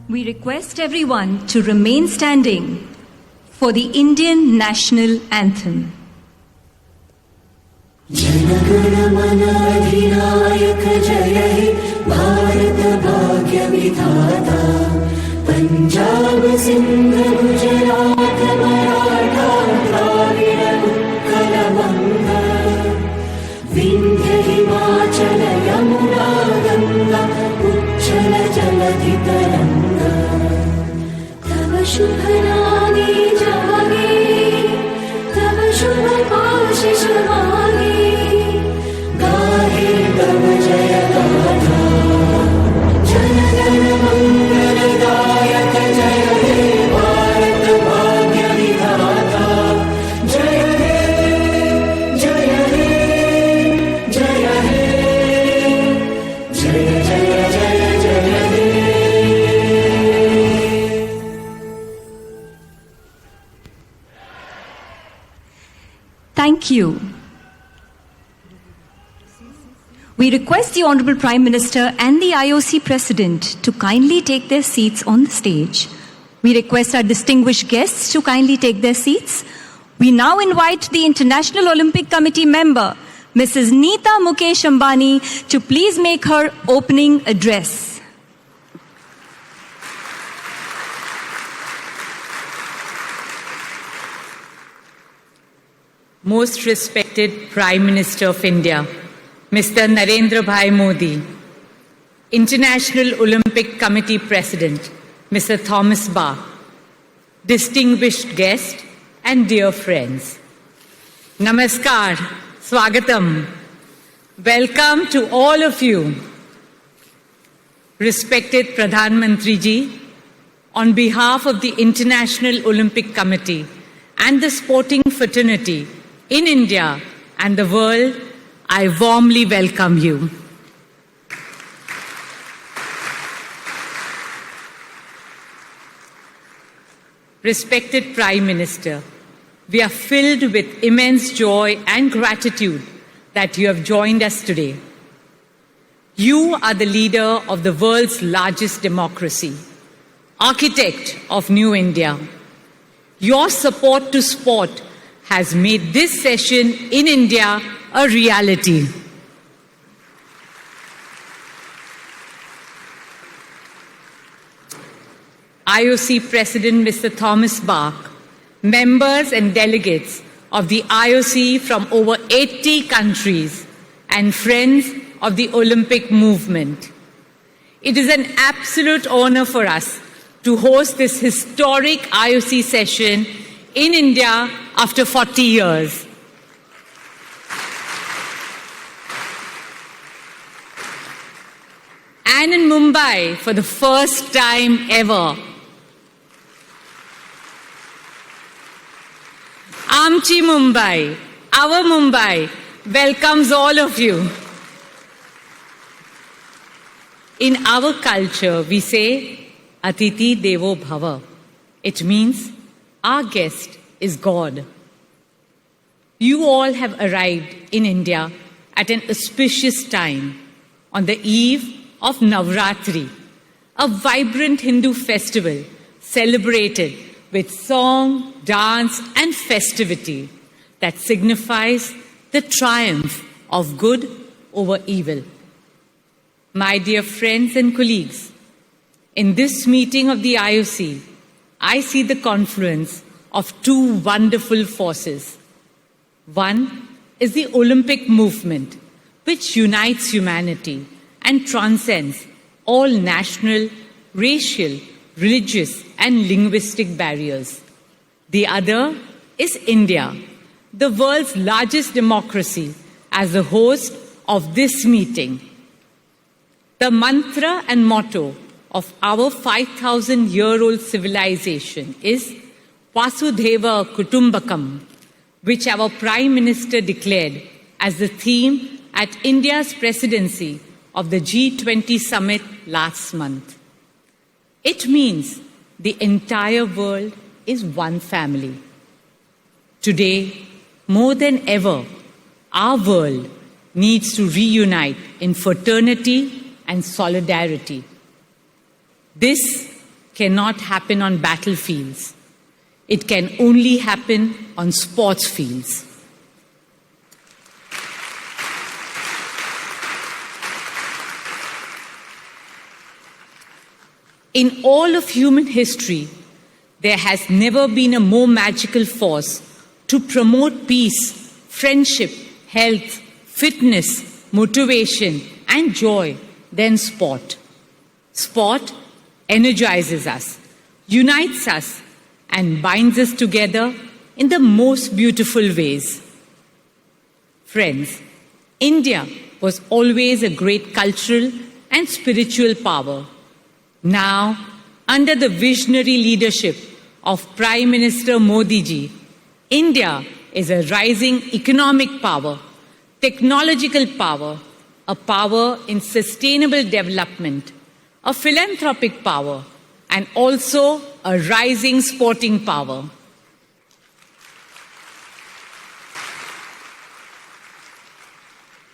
We request everyone to remain standing for the Indian national anthem. Punjab Sindh Gujarat Maratha Dravida Utkal बंगा विंध्य हिमाचल यमुना गंगा उच्चल जलधि तरंगा तव शुभ नामे जागे तव शुभ आशीष मागे गाहे तव जय गाथा जन गण मंगलदायक जय हे भारत भाग्य विधाता जय हे जय हे जय हे जय जय जय जय हे Thank you. We request the Honorable Prime Minister and the IOC President to kindly take their seats on the stage. We request our distinguished guests to kindly take their seats. We now invite the International Olympic Committee member, Mrs. Neeta Mukesh Ambani, to please make her opening address. Most respected Prime Minister of India, Mr. Narendra Bhai Modi, International Olympic Committee President, Mr. Thomas Bach, distinguished guests and dear friends. Namaskar, Swagatam. Welcome to all of you. Respected Pradhan Mantri Ji, on behalf of the International Olympic Committee and the sporting fraternity in India and the world, I warmly welcome you. Respected Prime Minister, we are filled with immense joy and gratitude that you have joined us today. You are the leader of the world's largest democracy, architect of New India. Your support to sport has made this session in India a reality. IOC President Mr. Thomas Bach, members and delegates of the IOC from over 80 countries, and friends of the Olympic movement. It is an absolute honor for us to host this historic IOC session in India after 40 years. And in Mumbai for the first time ever. Amchi Mumbai, our Mumbai, welcomes all of you. In our culture, we say, Atiti Devo Bhava. It means, our guest is God. You all have arrived in India at an auspicious time on the eve of Navratri, a vibrant Hindu festival celebrated with song, dance, and festivity that signifies the triumph of good over evil. My dear friends and colleagues, in this meeting of the IOC, I see the confluence of two wonderful forces. One is the Olympic movement, which unites humanity and transcends all national, racial, religious, and linguistic barriers. The other is India, the world's largest democracy, as the host of this meeting. The mantra and motto of our 5,000-year-old civilization is Vasudhaiva Kutumbakam, which our Prime Minister declared as the theme at India's presidency of the G20 summit last month. It means the entire world is one family. Today, more than ever, our world needs to reunite in fraternity and solidarity. This cannot happen on battlefields. It can only happen on sports fields. In all of human history, there has never been a more magical force to promote peace, friendship, health, fitness, motivation, and joy than sport. Sport energizes us, unites us, and binds us together in the most beautiful ways. Friends, India was always a great cultural and spiritual power. Now, under the visionary leadership of Prime Minister Modi ji, India is a rising economic power, technological power, a power in sustainable development, a philanthropic power, and also a rising sporting power.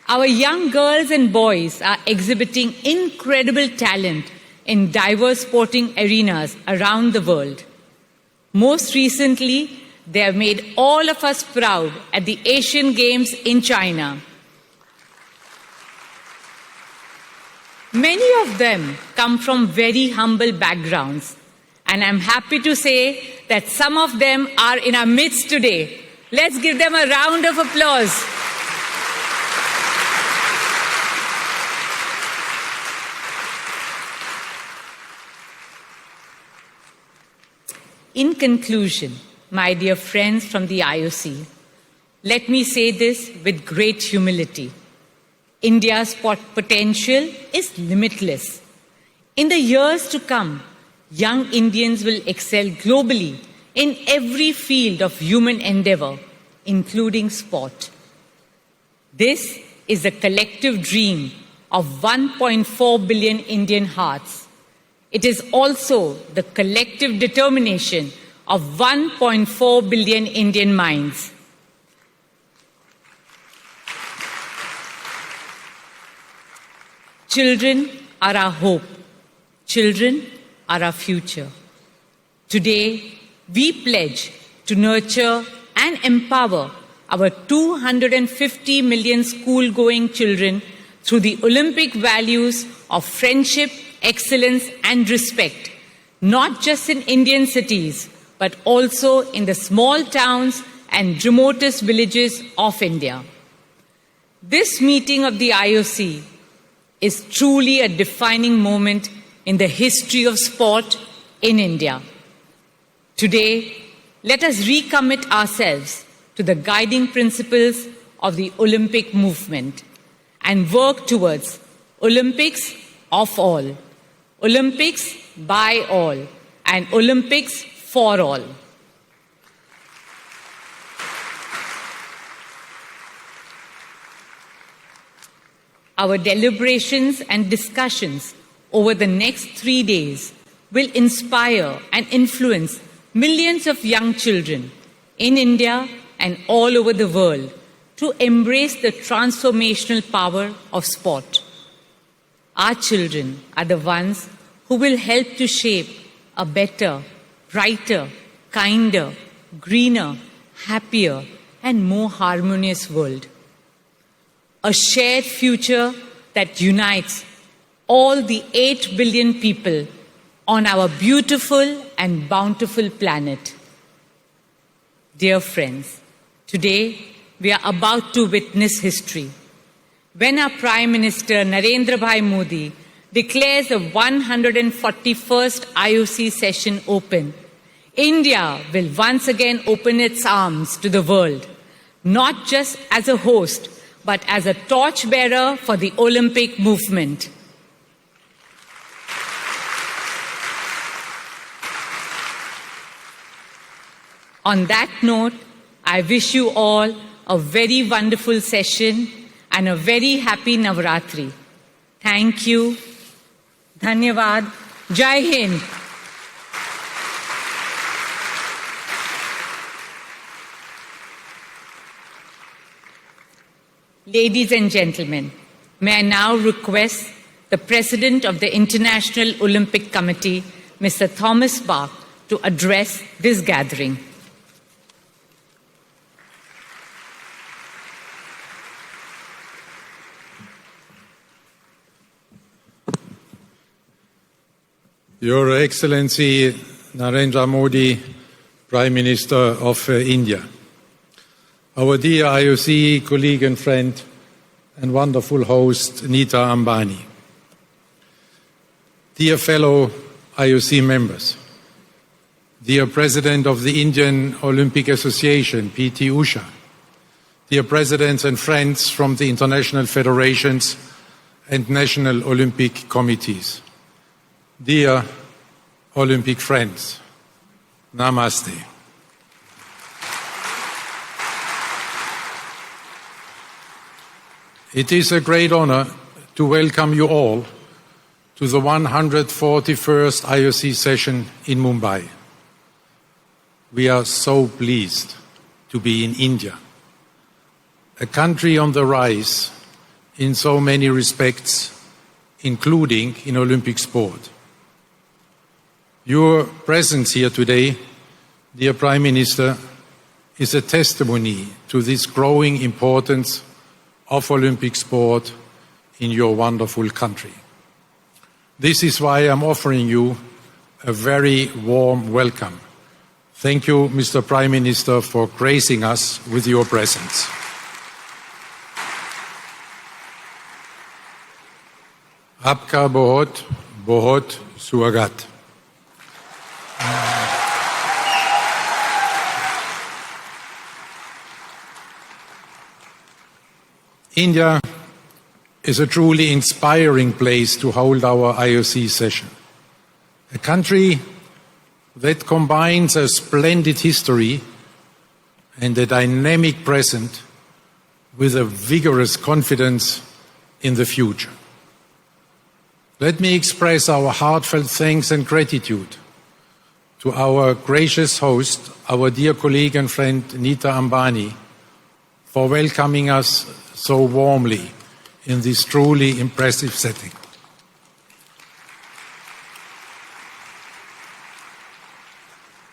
Our young girls and boys are exhibiting incredible talent in diverse sporting arenas around the world. Most recently, they have made all of us proud at the Asian Games in China. Many of them come from very humble backgrounds, and I'm happy to say that some of them are in our midst today. Let's give them a round of applause. In conclusion, my dear friends from the IOC, let me say this with great humility. India's potential is limitless. In the years to come, young Indians will excel globally in every field of human endeavor, including sport. This is a collective dream of 1.4 billion Indian hearts. It is also the collective determination of 1.4 billion Indian minds. Children are our hope. Children are our future. Today, we pledge to nurture and empower our 250 million school-going children through the Olympic values of friendship, excellence, and respect, not just in Indian cities, but also in the small towns and remotest villages of India. This meeting of the IOC is truly a defining moment in the history of sport in India. Today, let us recommit ourselves to the guiding principles of the Olympic movement and work towards Olympics of all, Olympics by all, and Olympics for all. Our deliberations and discussions over the next 3 days will inspire and influence millions of young children in India and all over the world to embrace the transformational power of sport. Our children are the ones who will help to shape a better, brighter, kinder, greener, happier, and more harmonious world. A shared future that unites all the 8 billion people on our beautiful and bountiful planet. Dear friends, today we are about to witness history. When our Prime Minister Narendra Bhai Modi declares the 141st IOC session open, India will once again open its arms to the world, not just as a host, but as a torchbearer for the Olympic movement. On that note, I wish you all a very wonderful session and a very happy Navratri. Thank you. Dhanyavad. Jai Hind. Ladies and gentlemen, may I now request the President of the International Olympic Committee, Mr. Thomas Bach, to address this gathering. Your Excellency Narendra Modi, Prime Minister of India, our dear IOC colleague and friend and wonderful host Nita Ambani, dear fellow IOC members, dear President of the Indian Olympic Association, PT Usha, dear presidents and friends from the international federations and national Olympic committees, dear Olympic friends, Namaste. It is a great honor to welcome you all to the 141st IOC session in Mumbai. We are so pleased to be in India, a country on the rise in so many respects, including in Olympic sport. Your presence here today, dear Prime Minister, is a testimony to this growing importance of Olympic sport in your wonderful country. This is why I'm offering you a very warm welcome. Thank you, Mr. Prime Minister, for gracing us with your presence. Aapka bahut, bahut swagat. India is a truly inspiring place to hold our IOC session. A country that combines a splendid history and a dynamic present with a vigorous confidence in the future. Let me express our heartfelt thanks and gratitude to our gracious host, our dear colleague and friend Nita Ambani, for welcoming us so warmly in this truly impressive setting.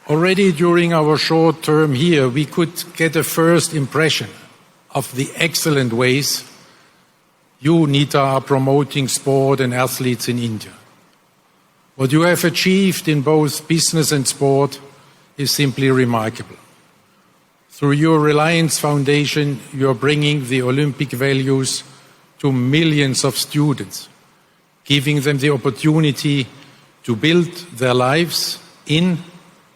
Already during our short term here, we could get a first impression of the excellent ways you, Nita, are promoting sport and athletes in India. What you have achieved in both business and sport is simply remarkable. Through your Reliance Foundation, you are bringing the Olympic values to millions of students, giving them the opportunity to build their lives in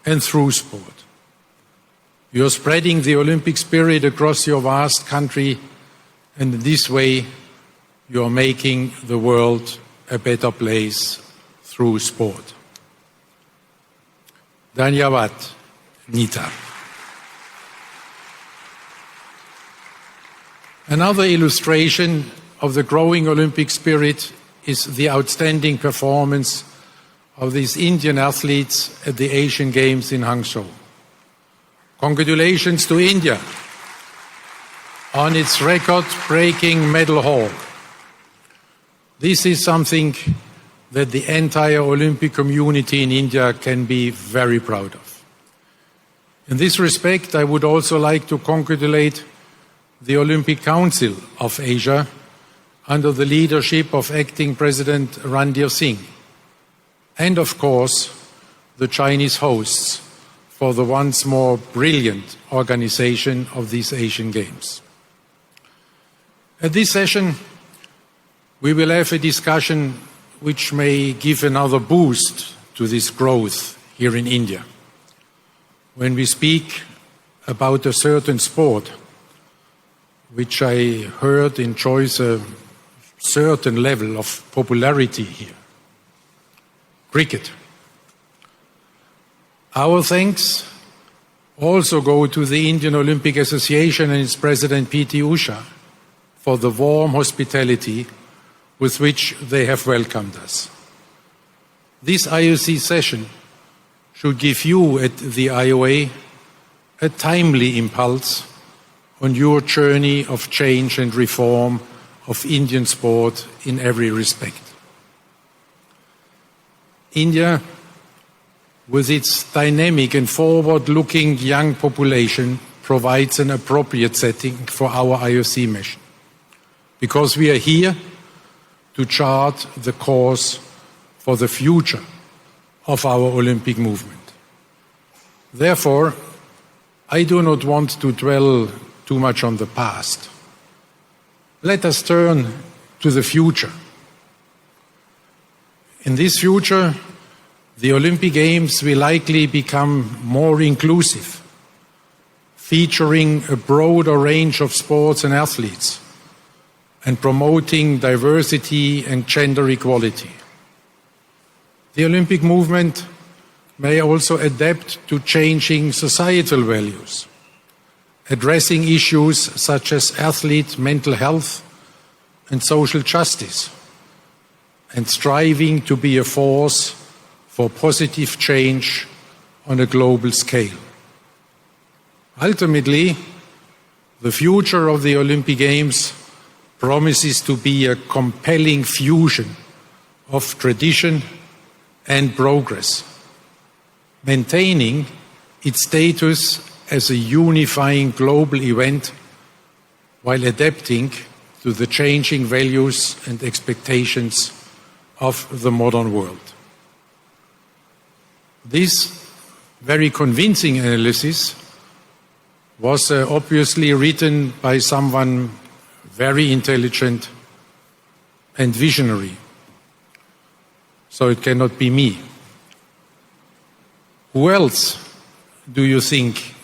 and through sport. You are spreading the Olympic spirit across your vast country, and in this way, you are making the world a better place through sport. Dhanyavad, Nita. Another illustration of the growing Olympic spirit is the outstanding performance of these Indian athletes at the Asian Games in Hangzhou. Congratulations to India on its record-breaking medal haul. This is something that the entire Olympic community in India can be very proud of. In this respect, I would also like to congratulate the Olympic Council of Asia under the leadership of Acting President Ranveer Singh, and of course, the Chinese hosts for the once more brilliant organization of these Asian Games. At this session, we will have a discussion which may give another boost to this growth here in India. When we speak about a certain sport, which I heard enjoys a certain level of popularity here, cricket. Our thanks also go to the Indian Olympic Association and its president P.T. Usha for the warm hospitality with which they have welcomed us. This IOC session should give you at the IOA a timely impulse on your journey of change and reform of Indian sport in every respect. India, with its dynamic and forward-looking young population, provides an appropriate setting for our IOC mission, because we are here to chart the course for the future of our Olympic movement. Therefore, I do not want to dwell too much on the past. Let us turn to the future. In this future, the Olympic Games will likely become more inclusive, featuring a broader range of sports and athletes, and promoting diversity and gender equality. The Olympic movement may also adapt to changing societal values, addressing issues such as athlete mental health and social justice, and striving to be a force for positive change on a global scale. Ultimately, the future of the Olympic Games promises to be a compelling fusion of tradition and progress, maintaining its status as a unifying global event while adapting to the changing values and expectations of the modern world. This very convincing analysis was obviously written by someone very intelligent and visionary, so it cannot be me. Who else do you think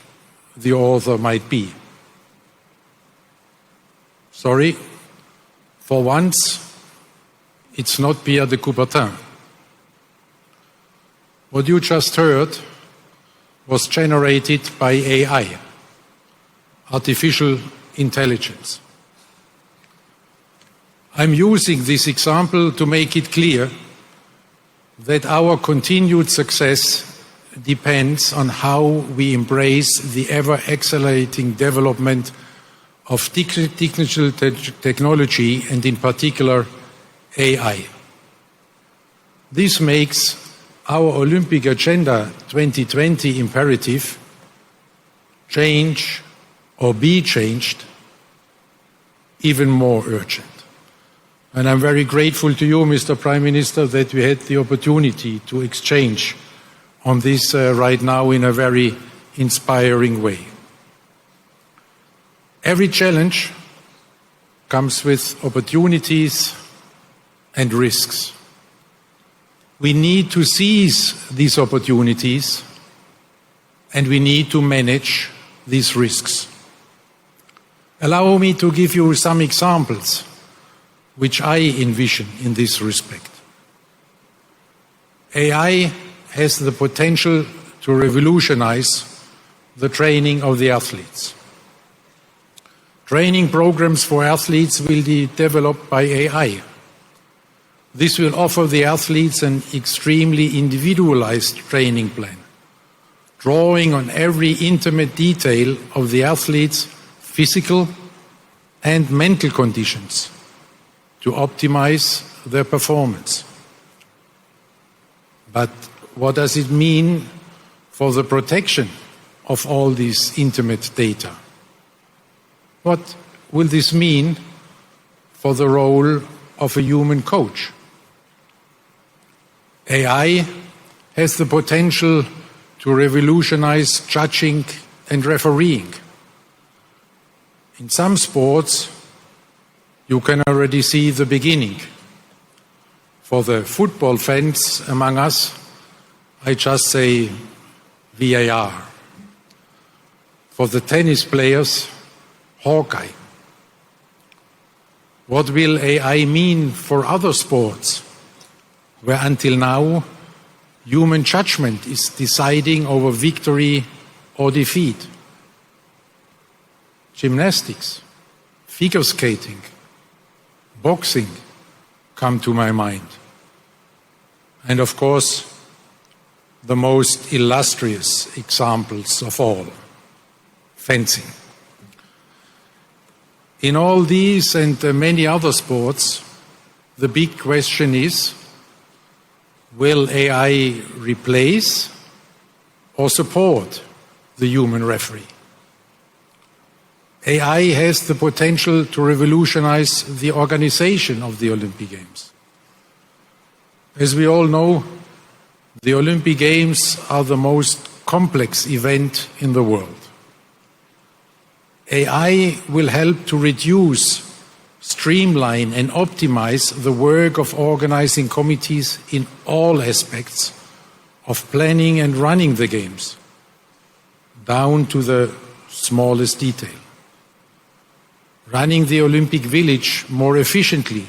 the author might be? Sorry, for once, it's not Pierre de Coubertin. What you just heard was generated by AI, artificial intelligence. I'm using this example to make it clear that our continued success depends on how we embrace the ever-accelerating development of digital technology and in particular AI. This makes our Olympic Agenda 2020 imperative, change or be changed, even more urgent. And I'm very grateful to you, Mr. Prime Minister, that we had the opportunity to exchange on this right now in a very inspiring way. Every challenge comes with opportunities and risks. We need to seize these opportunities and we need to manage these risks. Allow me to give you some examples which I envision in this respect. AI has the potential to revolutionize the training of the athletes. Training programs for athletes will be developed by AI. This will offer the athletes an extremely individualized training plan, drawing on every intimate detail of the athlete's physical and mental conditions to optimize their performance. But what does it mean for the protection of all this intimate data? What will this mean for the role of a human coach? AI has the potential to revolutionize judging and refereeing. In some sports, you can already see the beginning. For the football fans among us, I just say VAR. For the tennis players, Hawkeye. What will AI mean for other sports, where until now human judgment is deciding over victory or defeat? Gymnastics, figure skating, boxing come to my mind. And of course, the most illustrious examples of all, fencing. In all these and many other sports, the big question is, will AI replace or support the human referee? AI has the potential to revolutionize the organization of the Olympic Games. As we all know, the Olympic Games are the most complex event in the world. AI will help to reduce, streamline and optimize the work of organizing committees in all aspects of planning and running the Games, down to the smallest detail. Running the Olympic Village more efficiently,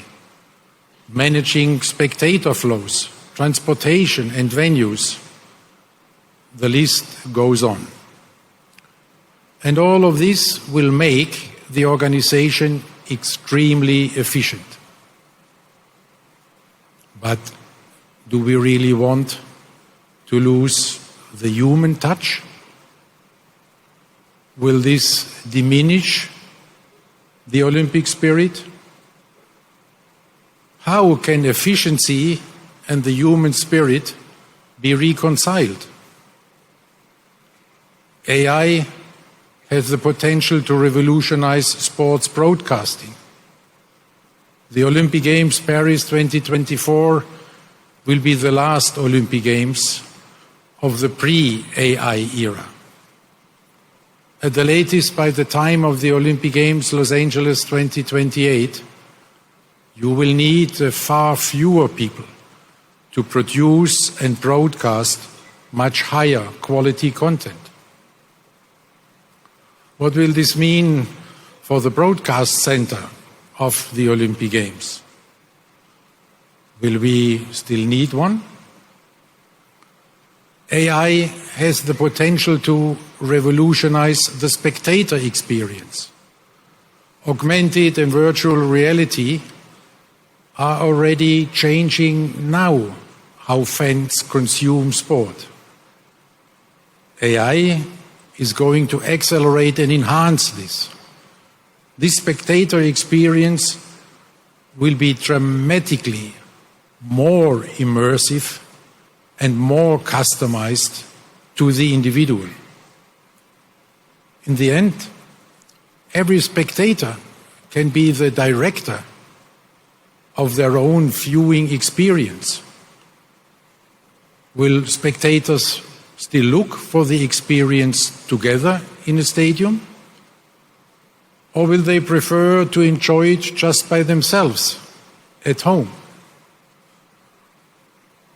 managing spectator flows, transportation and venues. The list goes on. And all of this will make the organization extremely efficient. But do we really want to lose the human touch? Will this diminish the Olympic spirit? How can efficiency and the human spirit be reconciled? AI has the potential to revolutionize sports broadcasting. The Olympic Games Paris 2024 will be the last Olympic Games of the pre-AI era. At the latest, by the time of the Olympic Games Los Angeles 2028, you will need far fewer people to produce and broadcast much higher quality content. What will this mean for the broadcast center of the Olympic Games? Will we still need one? AI has the potential to revolutionize the spectator experience. Augmented and virtual reality are already changing now how fans consume sport. AI is going to accelerate and enhance this. This spectator experience will be dramatically more immersive and more customized to the individual. In the end, every spectator can be the director of their own viewing experience. Will spectators still look for the experience together in a stadium? Or will they prefer to enjoy it just by themselves at home?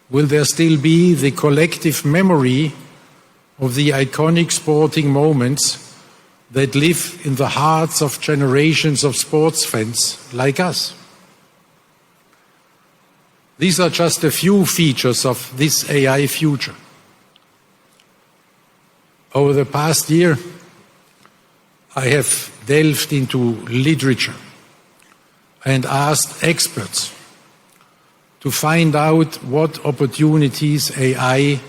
Will there still be the collective memory of the iconic sporting moments that live in the hearts of generations of sports fans like us? These are just a few features of this AI future. Over the past year, I have delved into literature and asked experts to find out what opportunities AI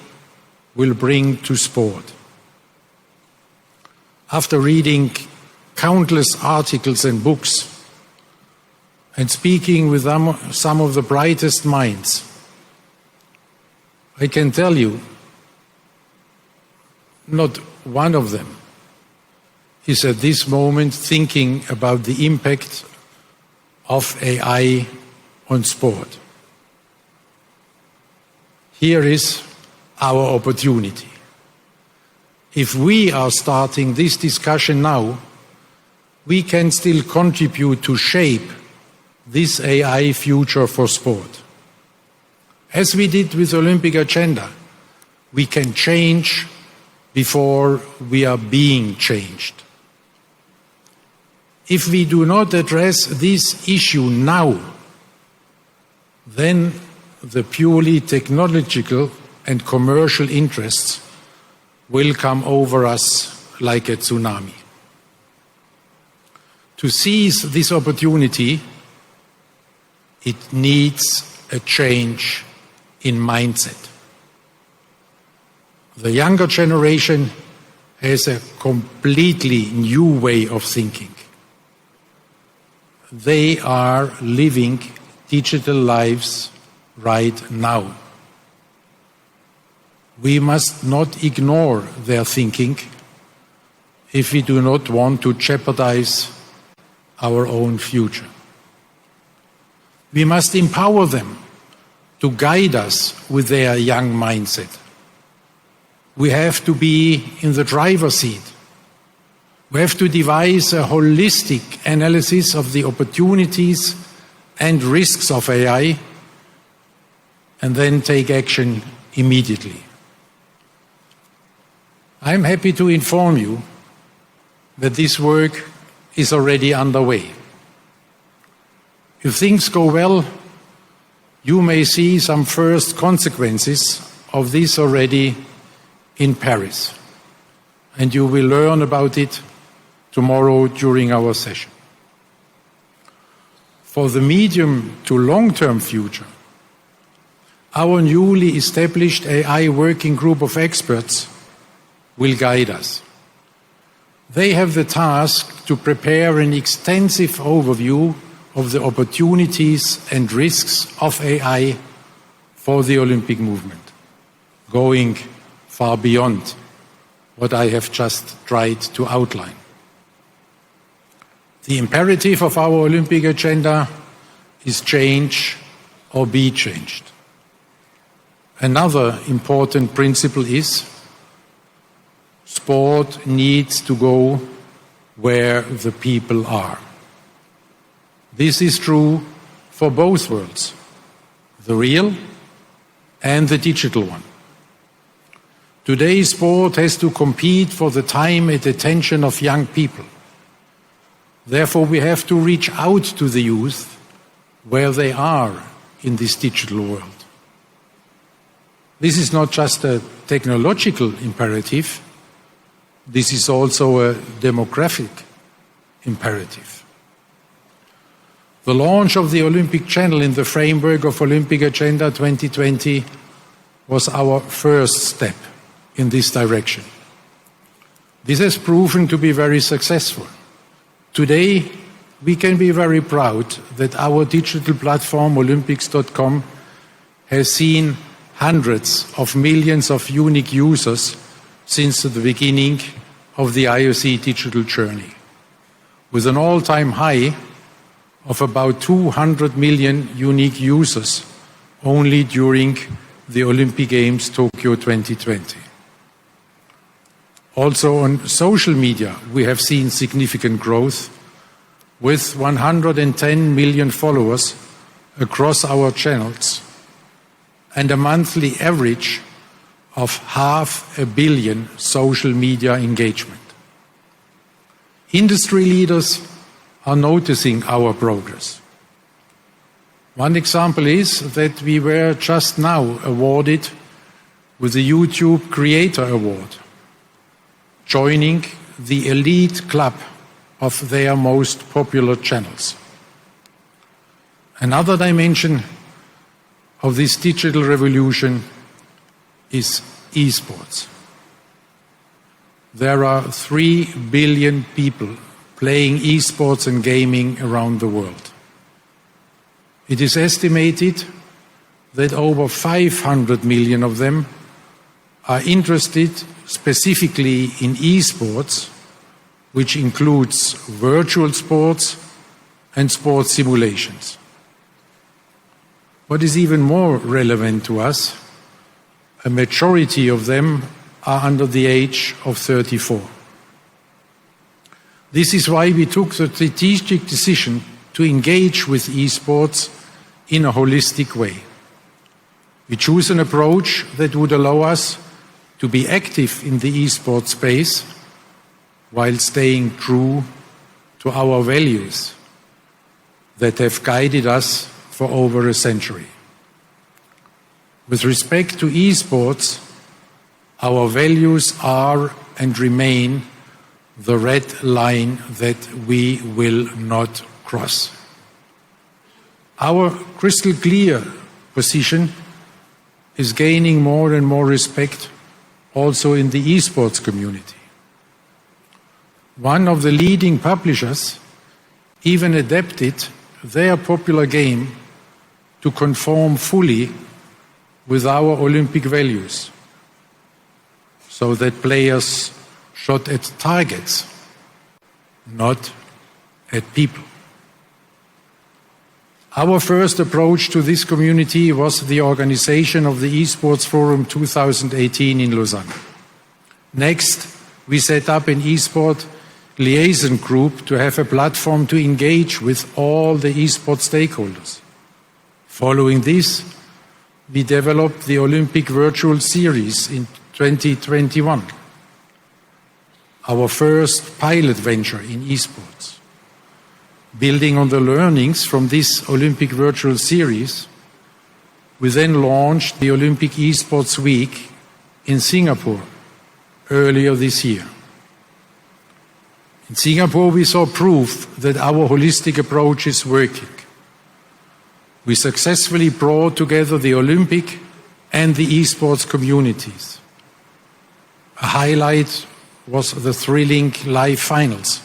will bring to sport. After reading countless articles and books and speaking with some of the brightest minds, I can tell you not one of them is at this moment thinking about the impact of AI on sport. Here is our opportunity. If we are starting this discussion now, we can still contribute to shape this AI future for sport. As we did with the Olympic agenda, we can change before we are being changed. If we do not address this issue now, then the purely technological and commercial interests will come over us like a tsunami. To seize this opportunity, it needs a change in mindset. The younger generation has a completely new way of thinking. They are living digital lives right now. We must not ignore their thinking if we do not want to jeopardize our own future. We must empower them to guide us with their young mindset. We have to be in the driver's seat. We have to devise a holistic analysis of the opportunities and risks of AI and then take action immediately. I'm happy to inform you that this work is already underway. If things go well, you may see some first consequences of this already in Paris, and you will learn about it tomorrow during our session. For the medium to long-term future, our newly established AI working group of experts will guide us. They have the task to prepare an extensive overview of the opportunities and risks of AI for the Olympic movement, going far beyond what I have just tried to outline. The imperative of our Olympic agenda is change or be changed. Another important principle is sport needs to go where the people are. This is true for both worlds, the real and the digital one. Today, sport has to compete for the time and attention of young people. Therefore, we have to reach out to the youth where they are in this digital world. This is not just a technological imperative, this is also a demographic imperative. The launch of the Olympic Channel in the framework of Olympic Agenda 2020 was our first step in this direction. This has proven to be very successful. Today, we can be very proud that our digital platform, Olympics.com, has seen hundreds of millions of unique users since the beginning of the IOC digital journey, with an all-time high of about 200 million unique users only during the Olympic Games Tokyo 2020. Also on social media, we have seen significant growth with 110 million followers across our channels and a monthly average of 500 million social media engagement. Industry leaders are noticing our progress. One example is that we were just now awarded with the YouTube Creator Award, joining the elite club of their most popular channels. Another dimension of this digital revolution is esports. There are 3 billion people playing esports and gaming around the world. It is estimated that over 500 million of them are interested specifically in esports, which includes virtual sports and sports simulations. What is even more relevant to us, a majority of them are under the age of 34. This is why we took the strategic decision to engage with esports in a holistic way. We choose an approach that would allow us to be active in the esports space while staying true to our values that have guided us for over a century. With respect to esports, our values are and remain the red line that we will not cross. Our crystal clear position is gaining more and more respect also in the esports community. One of the leading publishers even adapted their popular game to conform fully with our Olympic values, so that players shot at targets, not at people. Our first approach to this community was the organization of the Esports Forum 2018 in Lausanne. Next, we set up an eSport liaison group to have a platform to engage with all the eSport stakeholders. Following this, we developed the Olympic Virtual Series in 2021, our first pilot venture in esports. Building on the learnings from this Olympic Virtual Series, we then launched the Olympic Esports Week in Singapore earlier this year. In Singapore, we saw proof that our holistic approach is working. We successfully brought together the Olympic and the esports communities. A highlight was the thrilling live finals,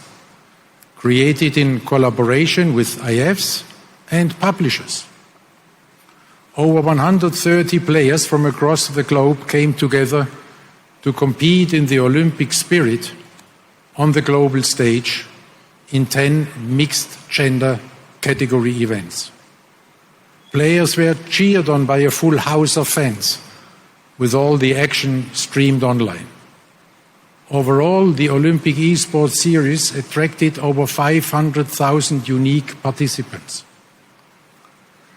created in collaboration with IFs and publishers. Over 130 players from across the globe came together to compete in the Olympic spirit on the global stage in 10 mixed-gender category events. Players were cheered on by a full house of fans, with all the action streamed online. Overall, the Olympic Esports Series attracted over 500,000 unique participants.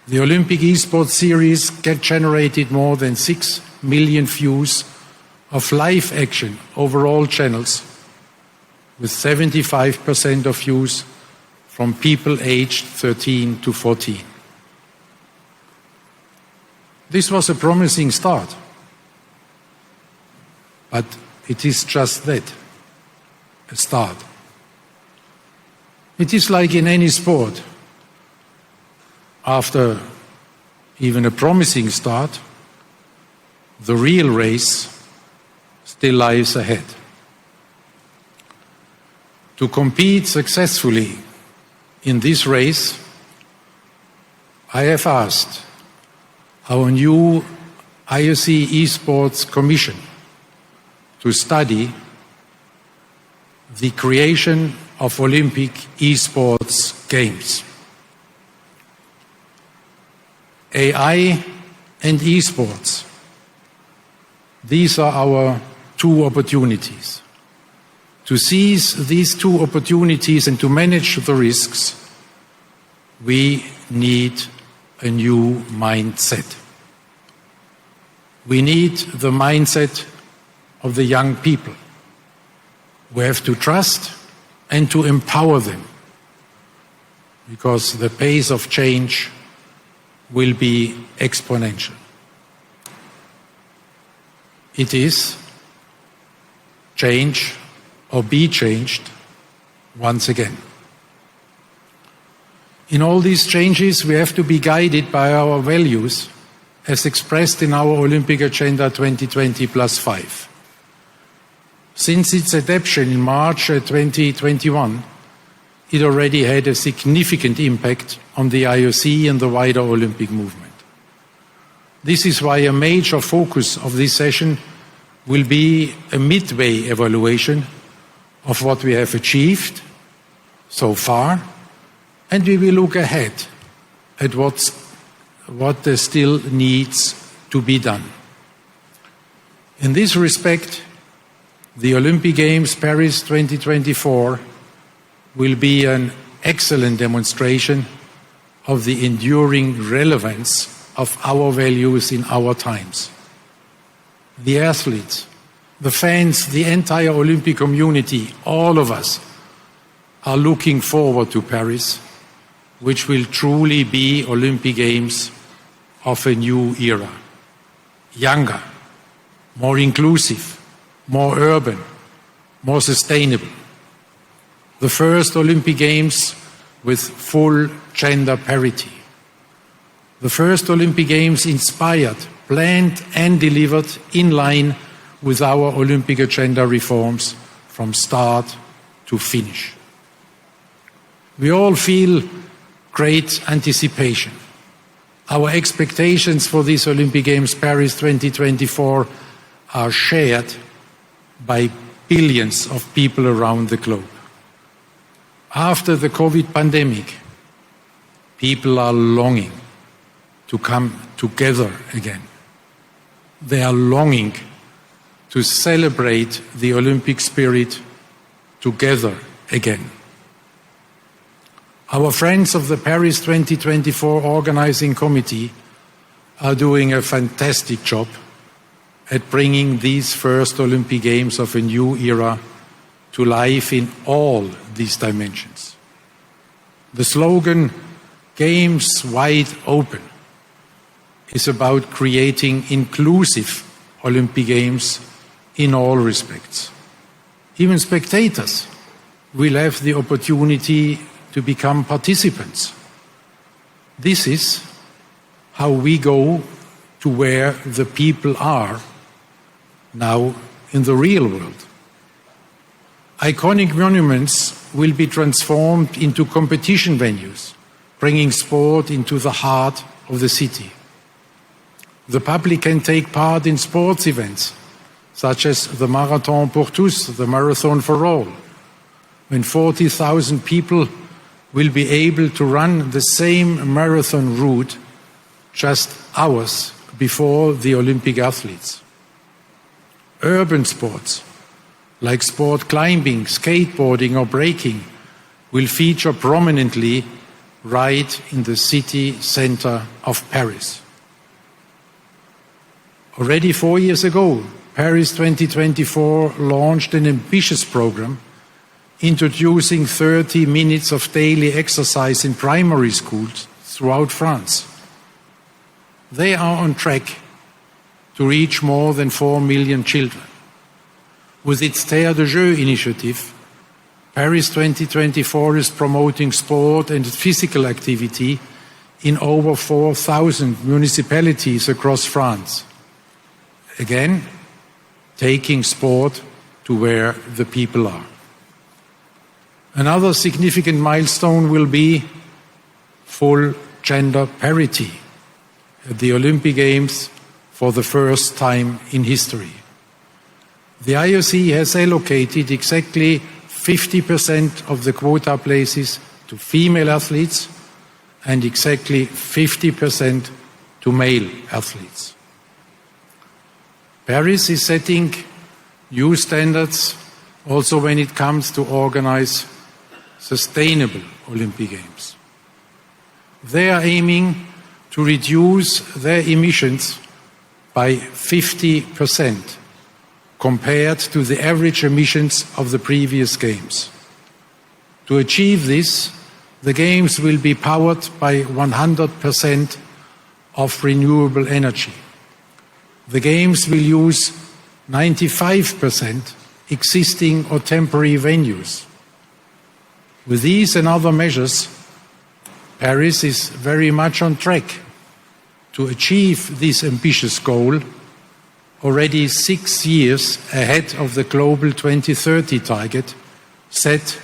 The Olympic Esports Series generated more than 6 million views of live action over all channels, with 75% of views from people aged 13 to 14. This was a promising start, but it is just that, a start. It is like in any sport. After even a promising start, the real race still lies ahead. To compete successfully in this race, I have asked our new IOC Esports Commission to study the creation of Olympic Esports Games. AI and esports, these are our two opportunities. To seize these two opportunities and to manage the risks, we need a new mindset. We need the mindset of the young people. We have to trust and to empower them, because the pace of change will be exponential. It is change or be changed once again. In all these changes, we have to be guided by our values as expressed in our Olympic Agenda 2020+5. Since its adoption in March 2021, it already had a significant impact on the IOC and the wider Olympic movement. This is why a major focus of this session will be a midway evaluation of what we have achieved so far, and we will look ahead at what still needs to be done. In this respect, the Olympic Games Paris 2024 will be an excellent demonstration of the enduring relevance of our values in our times. The athletes, the fans, the entire Olympic community, all of us are looking forward to Paris, which will truly be Olympic Games of a new era. Younger, more inclusive, more urban, more sustainable. The first Olympic Games with full gender parity. The first Olympic Games inspired, planned and delivered in line with our Olympic agenda reforms from start to finish. We all feel great anticipation. Our expectations for this Olympic Games Paris 2024 are shared by billions of people around the globe. After the COVID pandemic, people are longing to come together again. They are longing to celebrate the Olympic spirit together again. Our friends of the Paris 2024 Organizing Committee are doing a fantastic job at bringing these first Olympic Games of a new era to life in all these dimensions. The slogan, Games Wide Open, is about creating inclusive Olympic Games in all respects. Even spectators will have the opportunity to become participants. This is how we go to where the people are now in the real world. Iconic monuments will be transformed into competition venues, bringing sport into the heart of the city. The public can take part in sports events, such as the Marathon pour tous, the Marathon for all, when 40,000 people will be able to run the same marathon route just hours before the Olympic athletes. Urban sports, like sport climbing, skateboarding or breaking, will feature prominently right in the city center of Paris. Already 4 years ago, Paris 2024 launched an ambitious program introducing 30 minutes of daily exercise in primary schools throughout France. They are on track to reach more than 4 million children. With its Terre de Jeux initiative, Paris 2024 is promoting sport and physical activity in over 4,000 municipalities across France. Again, taking sport to where the people are. Another significant milestone will be full gender parity at the Olympic Games for the first time in history. The IOC has allocated exactly 50% of the quota places to female athletes and exactly 50% to male athletes. Paris is setting new standards also when it comes to organize sustainable Olympic Games. They are aiming to reduce their emissions by 50% compared to the average emissions of the previous Games. To achieve this, the Games will be powered by 100% of renewable energy. The Games will use 95% existing or temporary venues. With these and other measures, Paris is very much on track to achieve this ambitious goal already 6 years ahead of the global 2030 target set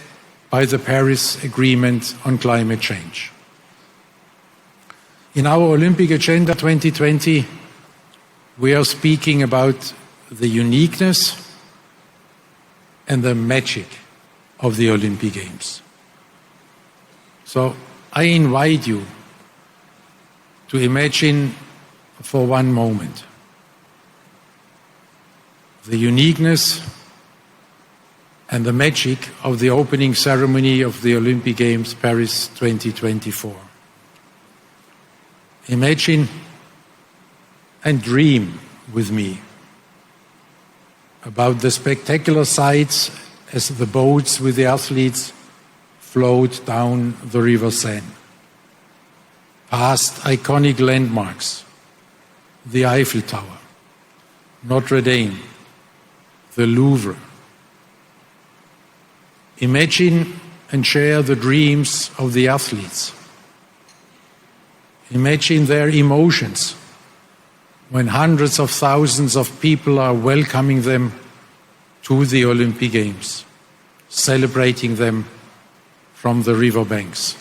by the Paris Agreement on climate change. In our Olympic Agenda 2020, we are speaking about the uniqueness and the magic of the Olympic Games. So I invite you to imagine for one moment the uniqueness and the magic of the opening ceremony of the Olympic Games Paris 2024. Imagine and dream with me about the spectacular sights as the boats with the athletes float down the River Seine, past iconic landmarks, the Eiffel Tower, Notre Dame, the Louvre. Imagine and share the dreams of the athletes. Imagine their emotions when hundreds of thousands of people are welcoming them to the Olympic Games, celebrating them from the riverbanks.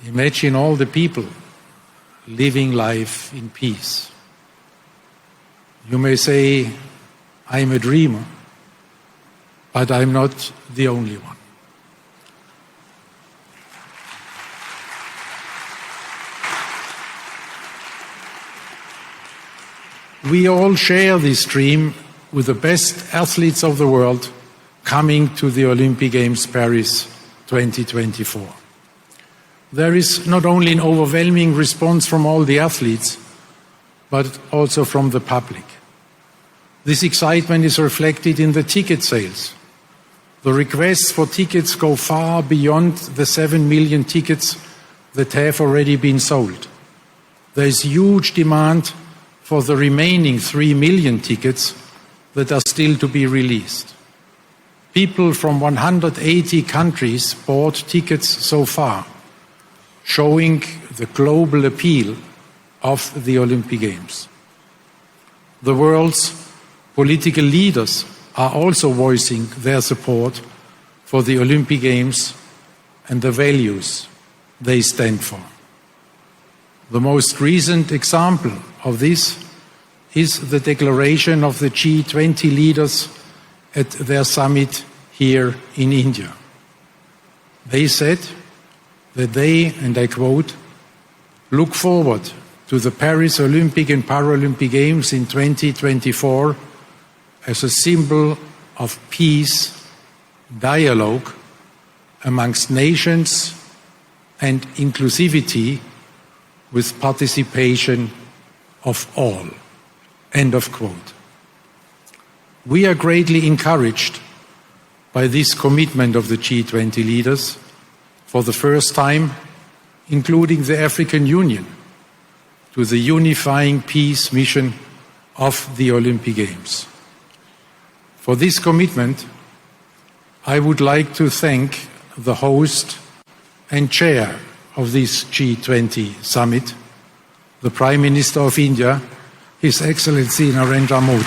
Imagine all the people living life in peace. You may say, I'm a dreamer, but I'm not the only one. We all share this dream with the best athletes of the world coming to the Olympic Games Paris 2024. There is not only an overwhelming response from all the athletes, but also from the public. This excitement is reflected in the ticket sales. The requests for tickets go far beyond the 7 million tickets that have already been sold. There is huge demand for the remaining 3 million tickets that are still to be released. People from 180 countries bought tickets so far, showing the global appeal of the Olympic Games. The world's political leaders are also voicing their support for the Olympic Games and the values they stand for. The most recent example of this is the declaration of the G20 leaders at their summit here in India. They said that they, and I quote, look forward to the Paris Olympic and Paralympic Games in 2024 as a symbol of peace, dialogue amongst nations, and inclusivity with participation of all. End of quote. We are greatly encouraged by this commitment of the G20 leaders, for the first time, including the African Union, to the unifying peace mission of the Olympic Games. For this commitment, I would like to thank the host and chair of this G20 summit, the Prime Minister of India, His Excellency Narendra Modi.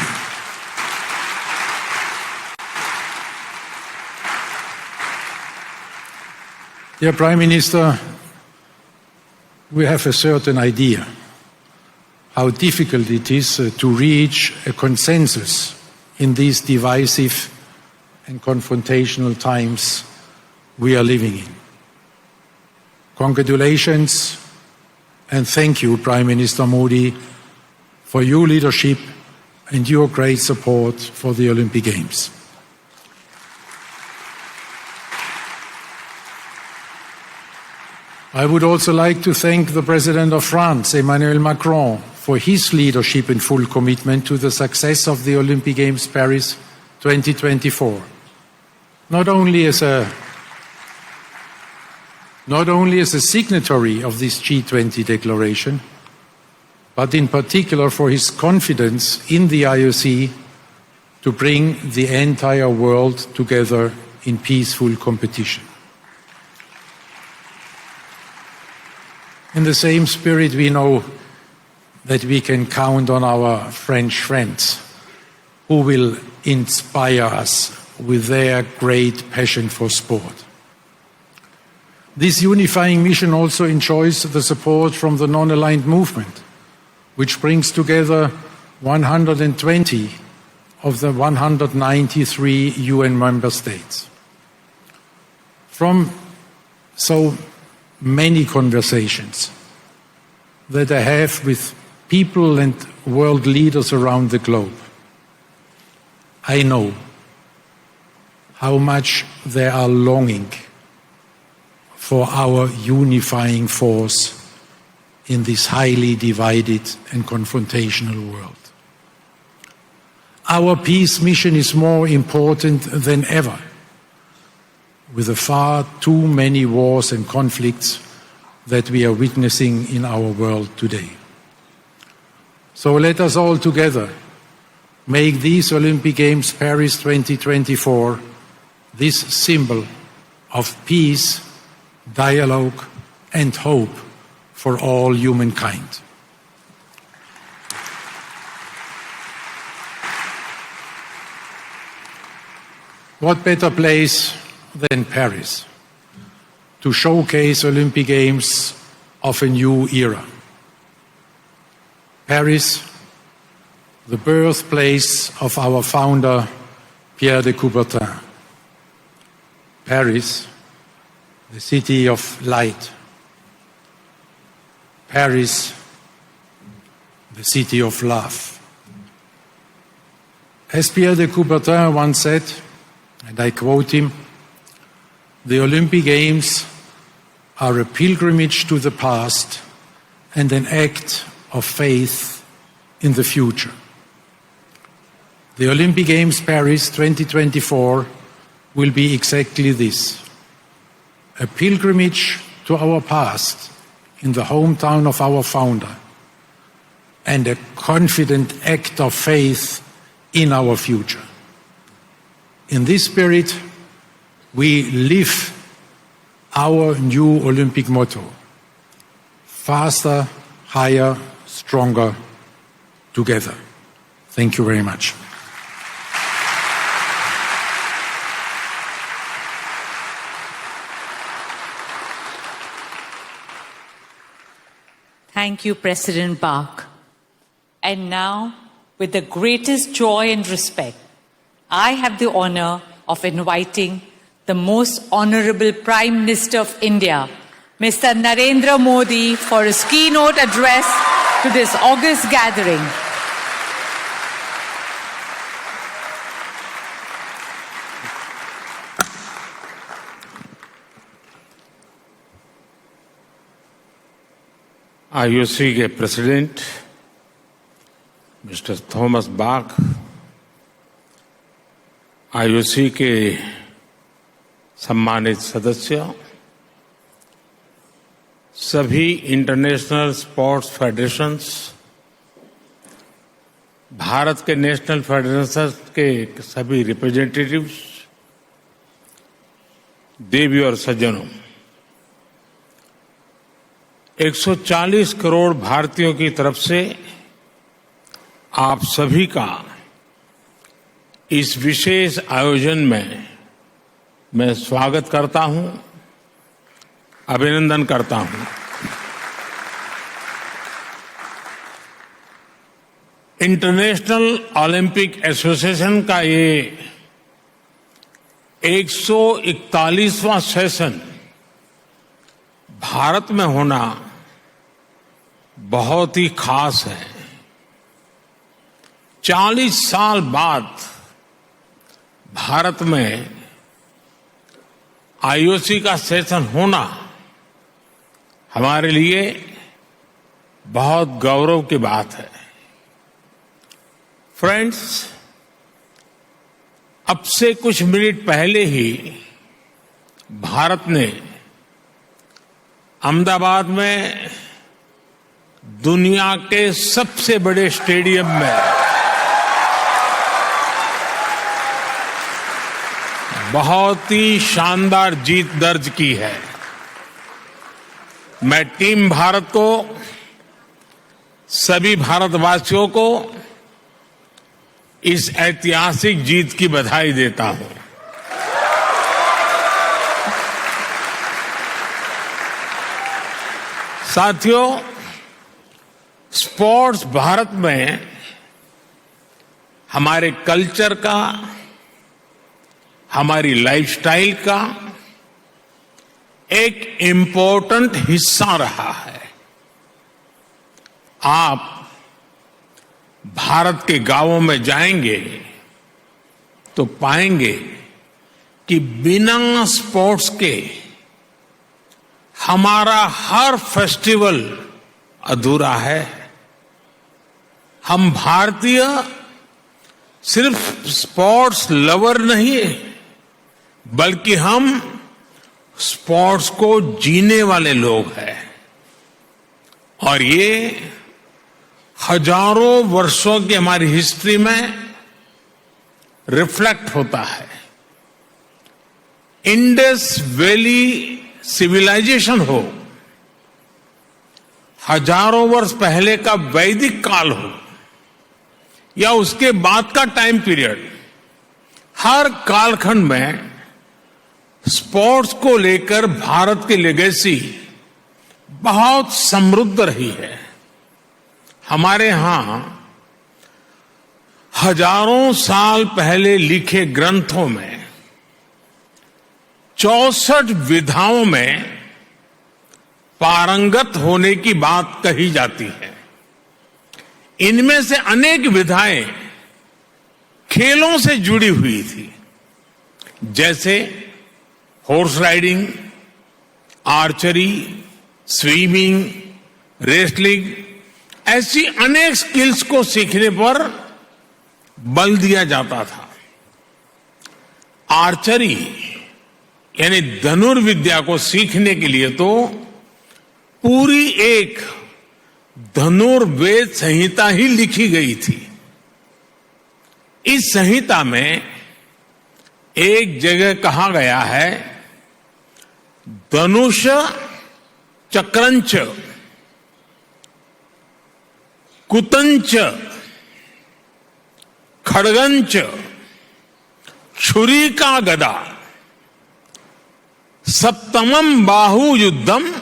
Dear Prime Minister, we have a certain idea how difficult it is to reach a consensus in these divisive and confrontational times we are living in. Congratulations and thank you, Prime Minister Modi, for your leadership and your great support for the Olympic Games. I would also like to thank the President of France, Emmanuel Macron, for his leadership and full commitment to the success of the Olympic Games Paris 2024. Not only as a signatory of this G20 declaration, but in particular for his confidence in the IOC to bring the entire world together in peaceful competition. In the same spirit, we know that we can count on our French friends who will inspire us with their great passion for sport. This unifying mission also enjoys the support from the non-aligned movement, which brings together 120 of the 193 UN member states. From so many conversations that I have with people and world leaders around the globe, I know how much they are longing for our unifying force in this highly divided and confrontational world. Our peace mission is more important than ever, with the far too many wars and conflicts that we are witnessing in our world today. So let us all together make these Olympic Games Paris 2024 this symbol of peace, dialogue, and hope for all humankind. What better place than Paris to showcase Olympic Games of a new era? Paris, the birthplace of our founder, Pierre de Coubertin. Paris, the city of light. Paris, the city of love. As Pierre de Coubertin once said, and I quote him, "The Olympic Games are a pilgrimage to the past and an act of faith in the future." The Olympic Games Paris 2024 will be exactly this: a pilgrimage to our past in the hometown of our founder, and a confident act of faith in our future. In this spirit, we live our new Olympic motto: faster, higher, stronger, together. Thank you very much. Thank you, President Bach. And now, with the greatest joy and respect, I have the honor of inviting the Most Honorable Prime Minister of India, Mr. Narendra Modi, for his keynote address to this august gathering. IOC के president mister Thomas Bach, IOC के सम्मानित सदस्य, सभी international sports federations, Bharat के national federations के सभी representatives, देवी और सज्जनों, 140 करोड़ भारतीयों की तरफ से आप सभी का इस विशेष आयोजन में मैं स्वागत करता हूं, अभिनंदन करता हूं। इंटरनेशनल ओलंपिक एसोसिएशन का ये 141वां सेशन भारत में होना बहुत ही खास है। 40 साल बाद भारत में आईओसी का सेशन होना हमारे लिए बहुत गौरव की बात है। फ्रेंड्स, अब से कुछ मिनट पहले ही भारत ने अहमदाबाद में दुनिया के सबसे बड़े स्टेडियम में बहुत ही शानदार जीत दर्ज की है। मैं टीम भारत को, सभी भारतवासियों को इस ऐतिहासिक जीत की बधाई देता हूं। साथियों, स्पोर्ट्स भारत में हमारे कल्चर का, हमारी लाइफस्टाइल का एक इम्पोर्टेंट हिस्सा रहा है। आप भारत के गांवों में जाएंगे तो पाएंगे कि बिना स्पोर्ट्स के हमारा हर फेस्टिवल अधूरा है। हम भारतीय सिर्फ स्पोर्ट्स लवर नहीं है, बल्कि हम स्पोर्ट्स को जीने वाले लोग हैं। और ये हजारों वर्षों की हमारी हिस्ट्री में रिफ्लेक्ट होता है। इंडस वैली सिविलाइजेशन हो, हजारों वर्ष पहले का वैदिक काल हो, या उसके बाद का टाइम पीरियड, हर कालखंड में स्पोर्ट्स को लेकर भारत की लेगेसी बहुत समृद्ध रही है। हमारे यहां हजारों साल पहले लिखे ग्रंथों में 64 विधाओं में पारंगत होने की बात कही जाती है। इनमें से अनेक विधाएं खेलों से जुड़ी हुई थी, जैसे horse riding, archery, swimming, wrestling. ऐसी अनेक स्किल्स को सीखने पर बल दिया जाता था। आर्चरी यानी धनुर्विद्या को सीखने के लिए तो पूरी एक धनुर्वेद संहिता ही लिखी गई थी। इस संहिता में एक जगह कहा गया है, धनुष चक्रंच कुतंच खड़गंच छुरी का गदा सप्तमम बाहु युद्धम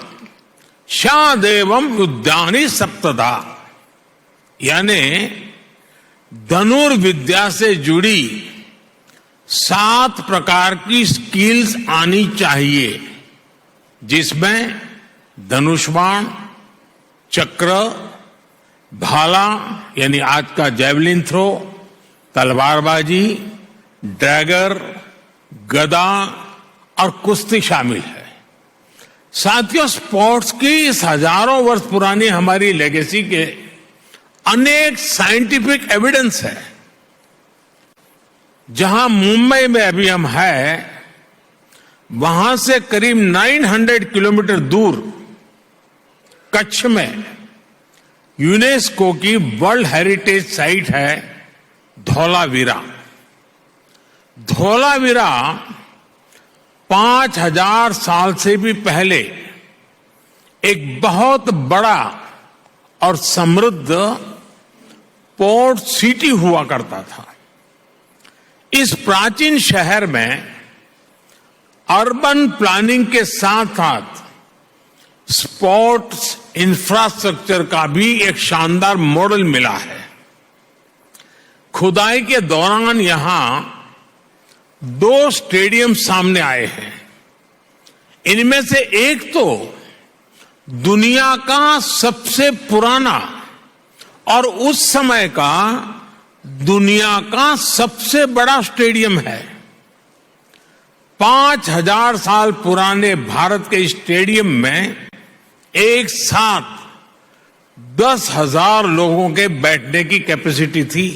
शादेवम युद्धानि सप्तदा। यानी धनुर्विद्या से जुड़ी 7 प्रकार की स्किल्स आनी चाहिए, जिसमें धनुष बाण, चक्र, भाला यानी आज का जैवलिन थ्रो, तलवारबाजी, ड्रैगर, गदा और कुश्ती शामिल है। साथियों, स्पोर्ट्स की इस हजारों वर्ष पुरानी हमारी लेगेसी के अनेक साइंटिफिक एविडेंस है। जहां मुंबई में अभी हम हैं, वहां से करीब 900 किलोमीटर दूर कच्छ में यूनेस्को की वर्ल्ड हेरिटेज साइट है धौलावीरा। धौलावीरा 5000 साल से भी पहले एक बहुत बड़ा और समृद्ध पोर्ट सिटी हुआ करता था। इस प्राचीन शहर में अर्बन प्लानिंग के साथ साथ स्पोर्ट्स इंफ्रास्ट्रक्चर का भी एक शानदार मॉडल मिला है। खुदाई के दौरान यहां 2 स्टेडियम सामने आए हैं। इनमें से एक तो दुनिया का सबसे पुराना और उस समय का दुनिया का सबसे बड़ा स्टेडियम है। 5000 साल पुराने भारत के स्टेडियम में एक साथ 10,000 लोगों के बैठने की कैपेसिटी थी।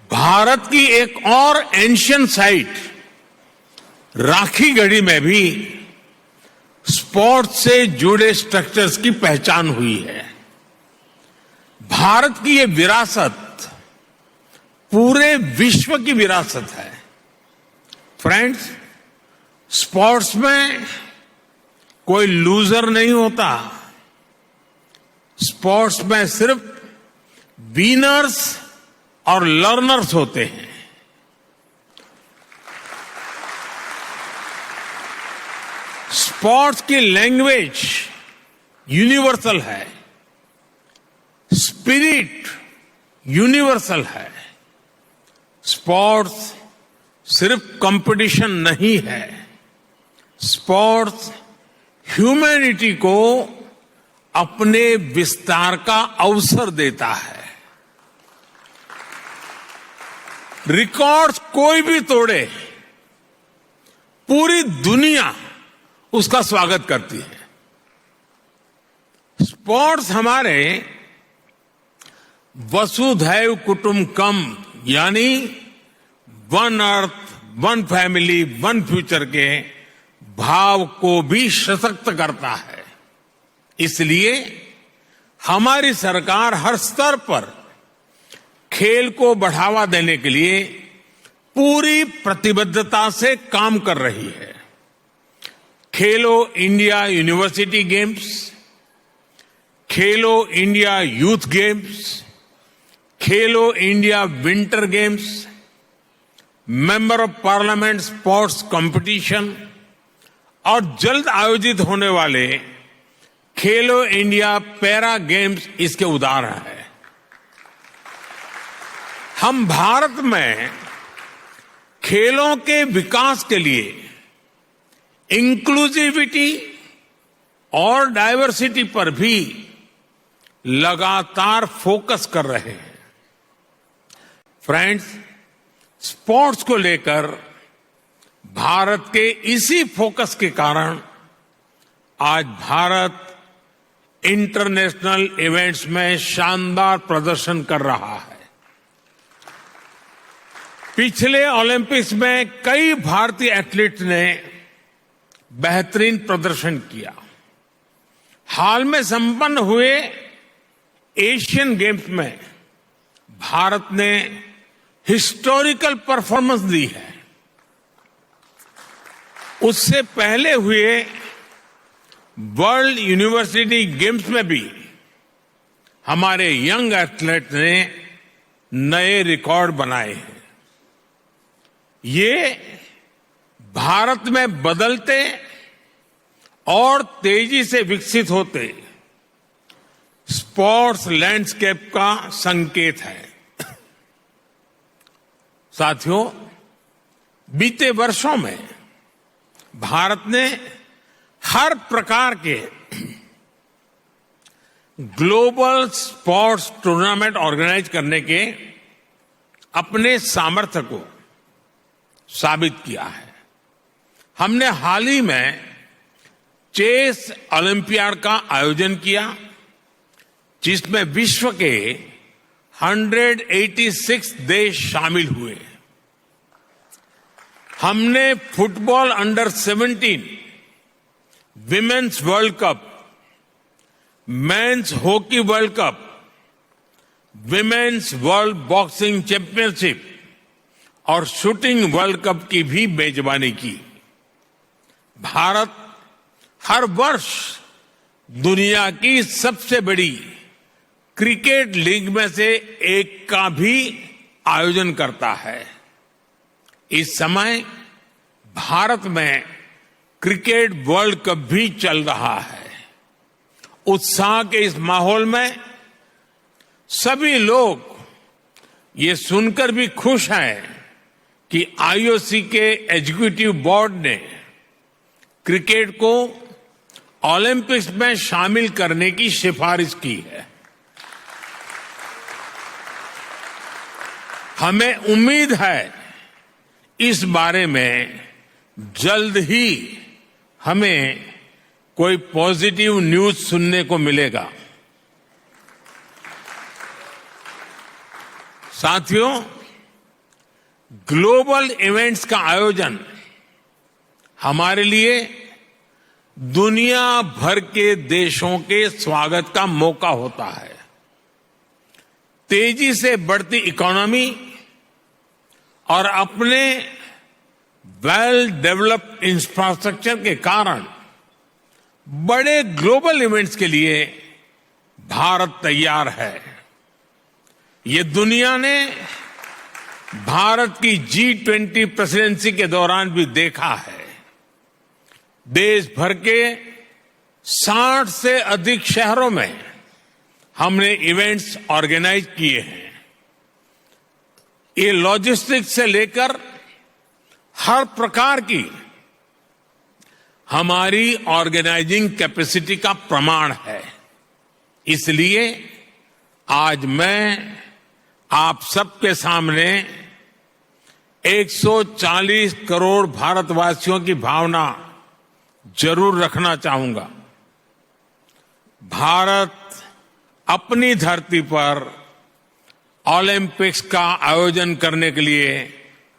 भारत की एक और एंशियंट साइट राखीगढ़ी में भी स्पोर्ट्स से जुड़े स्ट्रक्चर्स की पहचान हुई है। भारत की ये विरासत पूरे विश्व की विरासत है। फ्रेंड्स, स्पोर्ट्स में कोई लूजर नहीं होता। स्पोर्ट्स में सिर्फ विनर्स और लर्नर्स होते हैं। स्पोर्ट्स की लैंग्वेज यूनिवर्सल है, स्पिरिट यूनिवर्सल है। स्पोर्ट्स सिर्फ कंपटीशन नहीं है, स्पोर्ट्स ह्यूमैनिटी को अपने विस्तार का अवसर देता है। रिकॉर्ड्स कोई भी तोड़े, पूरी दुनिया उसका स्वागत करती है। स्पोर्ट्स हमारे वसुधैव कुटुंबकम यानी one earth, one family, one future के भाव को भी सशक्त करता है। इसलिए हमारी सरकार हर स्तर पर खेल को बढ़ावा देने के लिए पूरी प्रतिबद्धता से काम कर रही है। खेलो India university games, Khelo India youth games, Khelo India winter games, member of parliament sports competition और जल्द आयोजित होने वाले खेलो इंडिया पैरा गेम्स इसके उदाहरण हैं। हम भारत में खेलों के विकास के लिए इंक्लूसिविटी और डाइवर्सिटी पर भी लगातार फोकस कर रहे हैं। फ्रेंड्स, स्पोर्ट्स को लेकर भारत के इसी फोकस के कारण आज भारत इंटरनेशनल इवेंट्स में शानदार प्रदर्शन कर रहा है। पिछले ओलंपिक्स में कई भारतीय एथलीट्स ने बेहतरीन प्रदर्शन किया। हाल में संपन्न हुए एशियन गेम्स में भारत ने हिस्टोरिकल परफॉर्मेंस दी है। उससे पहले हुए वर्ल्ड यूनिवर्सिटी गेम्स में भी हमारे यंग एथलीट ने नए रिकॉर्ड बनाए हैं। ये भारत में बदलते और तेजी से विकसित होते स्पोर्ट्स लैंडस्केप का संकेत है। साथियों, बीते वर्षों में भारत ने हर प्रकार के ग्लोबल स्पोर्ट्स टूर्नामेंट ऑर्गेनाइज करने के अपने सामर्थ्य को साबित किया है। हमने हाल ही में चेस ओलंपियाड का आयोजन किया, जिसमें विश्व के 186 देश शामिल हुए। हमने football under 17 women's world cup, men's hockey world cup, women's world boxing championship और शूटिंग वर्ल्ड कप की भी मेजबानी की। भारत हर वर्ष दुनिया की सबसे बड़ी क्रिकेट लीग में से एक का भी आयोजन करता है। इस समय भारत में क्रिकेट वर्ल्ड कप भी चल रहा है। उत्साह के इस माहौल में सभी लोग ये सुनकर भी खुश हैं कि आईओसी के एग्जीक्यूटिव बोर्ड ने क्रिकेट को ओलंपिक्स में शामिल करने की सिफारिश की है। हमें उम्मीद है इस बारे में जल्द ही हमें कोई पॉजिटिव न्यूज सुनने को मिलेगा। साथियों, ग्लोबल इवेंट्स का आयोजन हमारे लिए दुनिया भर के देशों के स्वागत का मौका होता है। तेजी से बढ़ती इकोनॉमी और अपने वेल डेवलप्ड इंफ्रास्ट्रक्चर के कारण बड़े ग्लोबल इवेंट्स के लिए भारत तैयार है। ये दुनिया ने भारत की G20 प्रेसिडेंसी के दौरान भी देखा है। देश भर के 60 से अधिक शहरों में हमने इवेंट्स ऑर्गेनाइज किए हैं। ये लॉजिस्टिक्स से लेकर हर प्रकार की हमारी ऑर्गेनाइजिंग कैपेसिटी का प्रमाण है। इसलिए आज मैं आप सबके सामने 140 करोड़ भारतवासियों की भावना जरूर रखना चाहूंगा। भारत अपनी धरती पर ओलंपिक्स का आयोजन करने के लिए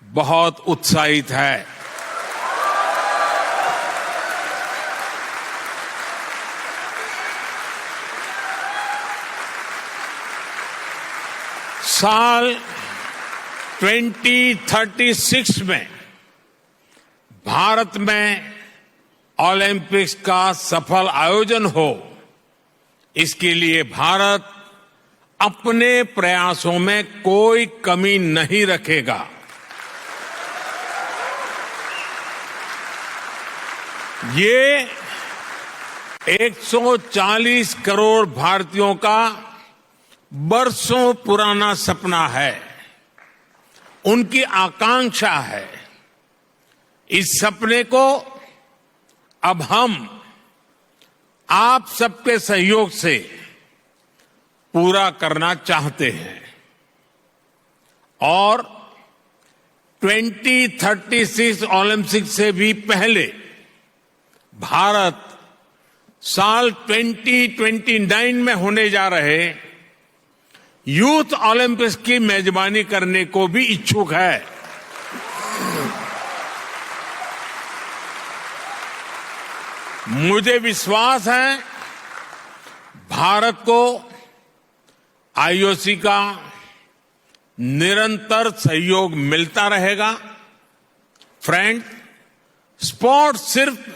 बहुत उत्साहित है। साल 2036 में भारत में ओलंपिक्स का सफल आयोजन हो, इसके लिए भारत अपने प्रयासों में कोई कमी नहीं रखेगा। ये 140 करोड़ भारतीयों का बरसों पुराना सपना है, उनकी आकांक्षा है। इस सपने को अब हम आप सबके सहयोग से पूरा करना चाहते हैं और 2036 ओलंपिक से भी पहले भारत साल 2029 में होने जा रहे यूथ ओलंपिक्स की मेजबानी करने को भी इच्छुक है। मुझे विश्वास है भारत को आईओसी का निरंतर सहयोग मिलता रहेगा। फ्रेंड, स्पोर्ट सिर्फ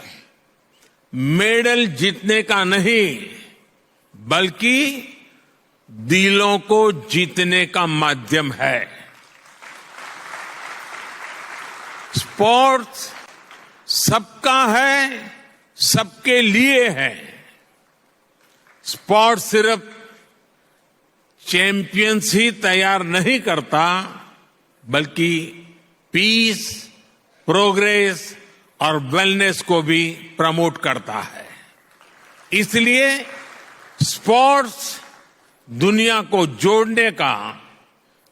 मेडल जीतने का नहीं, बल्कि दिलों को जीतने का माध्यम है। स्पोर्ट्स सबका है, सबके लिए है। स्पोर्ट्स सिर्फ चैंपियंस ही तैयार नहीं करता, बल्कि पीस, प्रोग्रेस और वेलनेस को भी प्रमोट करता है। इसलिए स्पोर्ट्स दुनिया को जोड़ने का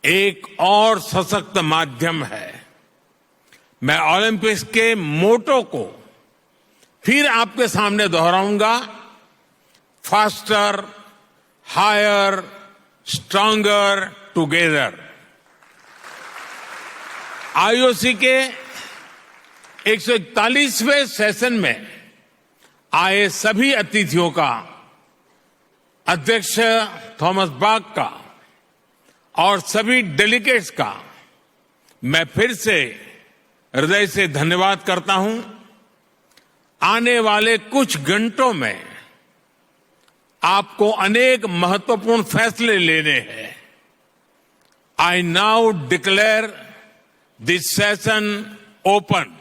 एक और सशक्त माध्यम है। मैं ओलंपिक्स के मोटो को फिर आपके सामने दोहराऊंगा, faster, higher, stronger together. IOC के 141वें सेशन में आए सभी अतिथियों का, अध्यक्ष थॉमस बाक का और सभी डेलीगेट्स का मैं फिर से हृदय से धन्यवाद करता हूं। आने वाले कुछ घंटों में आपको अनेक महत्वपूर्ण फैसले लेने हैं। I now declare this session open.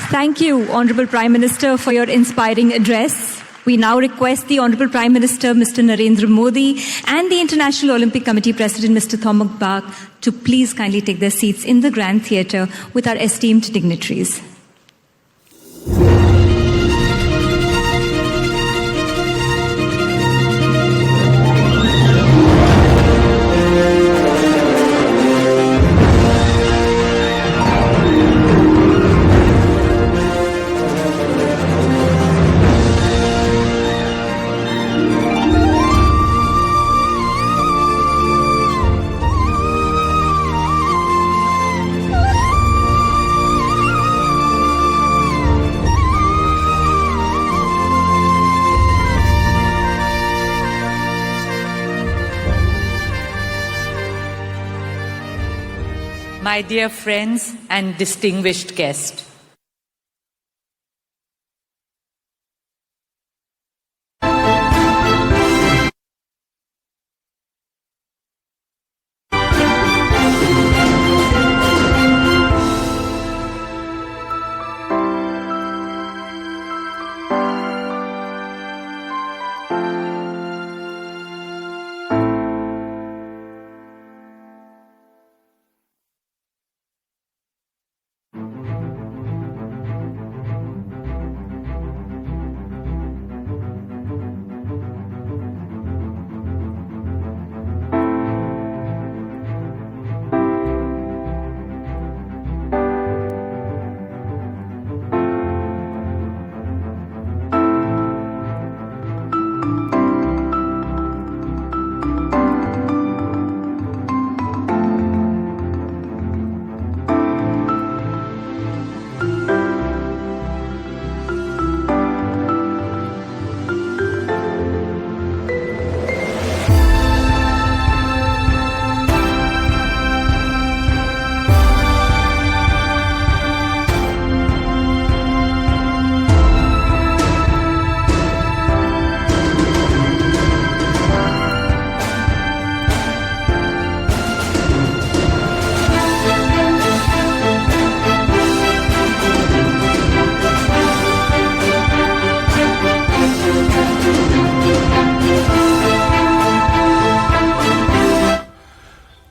Thank you, Honorable Prime Minister, for your inspiring address. We now request the Honorable Prime Minister, Mr. Narendra Modi, and the International Olympic Committee President, Mr. Thomas Bach, to please kindly take their seats in the Grand Theatre with our esteemed dignitaries. my dear friends and distinguished guests.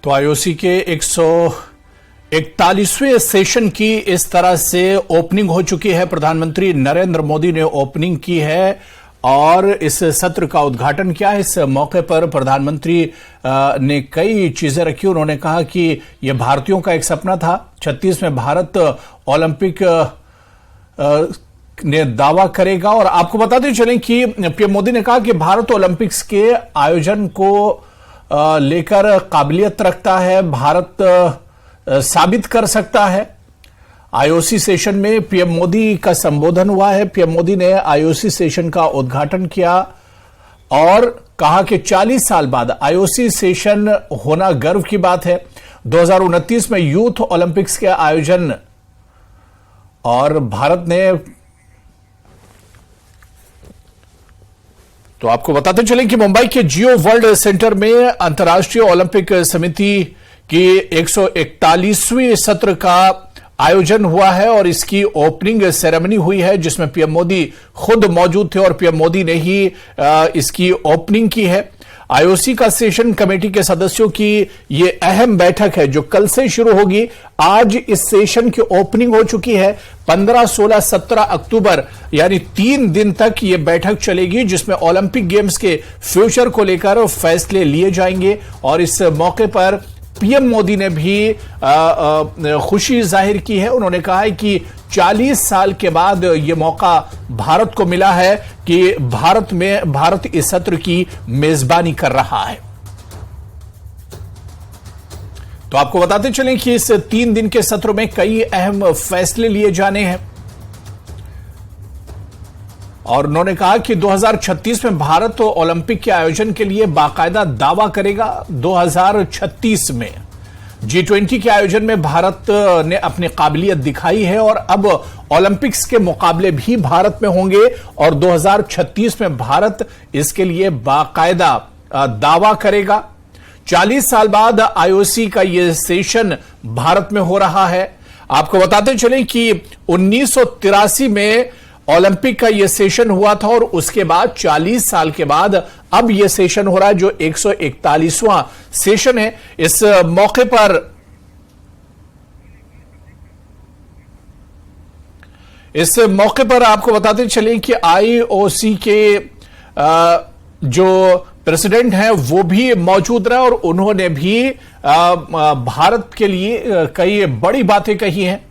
तो IOC के 141वें session की इस तरह से opening हो चुकी है। प्रधानमंत्री नरेंद्र मोदी ने ओपनिंग की है और इस सत्र का उद्घाटन किया है। इस मौके पर प्रधानमंत्री ने कई चीजें रखी। उन्होंने कहा कि यह भारतीयों का एक सपना था। 36 में भारत ओलंपिक ने दावा करेगा। और आपको बताते चलें कि पीएम मोदी ने कहा कि भारत ओलंपिक्स के आयोजन को लेकर काबिलियत रखता है, भारत साबित कर सकता है। आईओसी सेशन में पीएम मोदी का संबोधन हुआ है। पीएम मोदी ने आईओसी सेशन का उद्घाटन किया और कहा कि 40 साल बाद आईओसी सेशन होना गर्व की बात है। 2029 में यूथ ओलंपिक्स के आयोजन और भारत ने, तो आपको बताते चलें कि मुंबई के जियो वर्ल्ड सेंटर में अंतर्राष्ट्रीय ओलंपिक समिति की 141वीं सत्र का आयोजन हुआ है और इसकी ओपनिंग सेरेमनी हुई है जिसमें पीएम मोदी खुद मौजूद थे और पीएम मोदी ने ही इसकी ओपनिंग की है। आईओसी का सेशन कमेटी के सदस्यों की ये अहम बैठक है जो कल से शुरू होगी। आज इस सेशन की ओपनिंग हो चुकी है। 15, 16, 17 अक्टूबर यानी 3 दिन तक ये बैठक चलेगी जिसमें ओलंपिक गेम्स के फ्यूचर को लेकर फैसले लिए जाएंगे। और इस मौके पर पीएम मोदी ने भी खुशी जाहिर की है। उन्होंने कहा है कि 40 साल के बाद ये मौका भारत को मिला है कि भारत इस सत्र की मेजबानी कर रहा है। तो आपको बताते चलें कि इस 3 दिन के सत्र में कई अहम फैसले लिए जाने हैं और उन्होंने कहा कि 2036 में भारत ओलंपिक के आयोजन के लिए बाकायदा दावा करेगा। 2036 में G20 के आयोजन में भारत ने अपनी काबिलियत दिखाई है और अब ओलंपिक्स के मुकाबले भी भारत में होंगे और 2036 में भारत इसके लिए बाकायदा दावा करेगा। 40 साल बाद आईओसी का यह सेशन भारत में हो रहा है। आपको बताते चलें कि 1983 में ओलंपिक का यह सेशन हुआ था और उसके बाद 40 साल के बाद अब यह सेशन हो रहा है जो 141वां सेशन है। इस मौके पर आपको बताते चलें कि आईओसी के जो प्रेसिडेंट हैं वो भी मौजूद रहे और उन्होंने भी भारत के लिए कई बड़ी बातें कही हैं।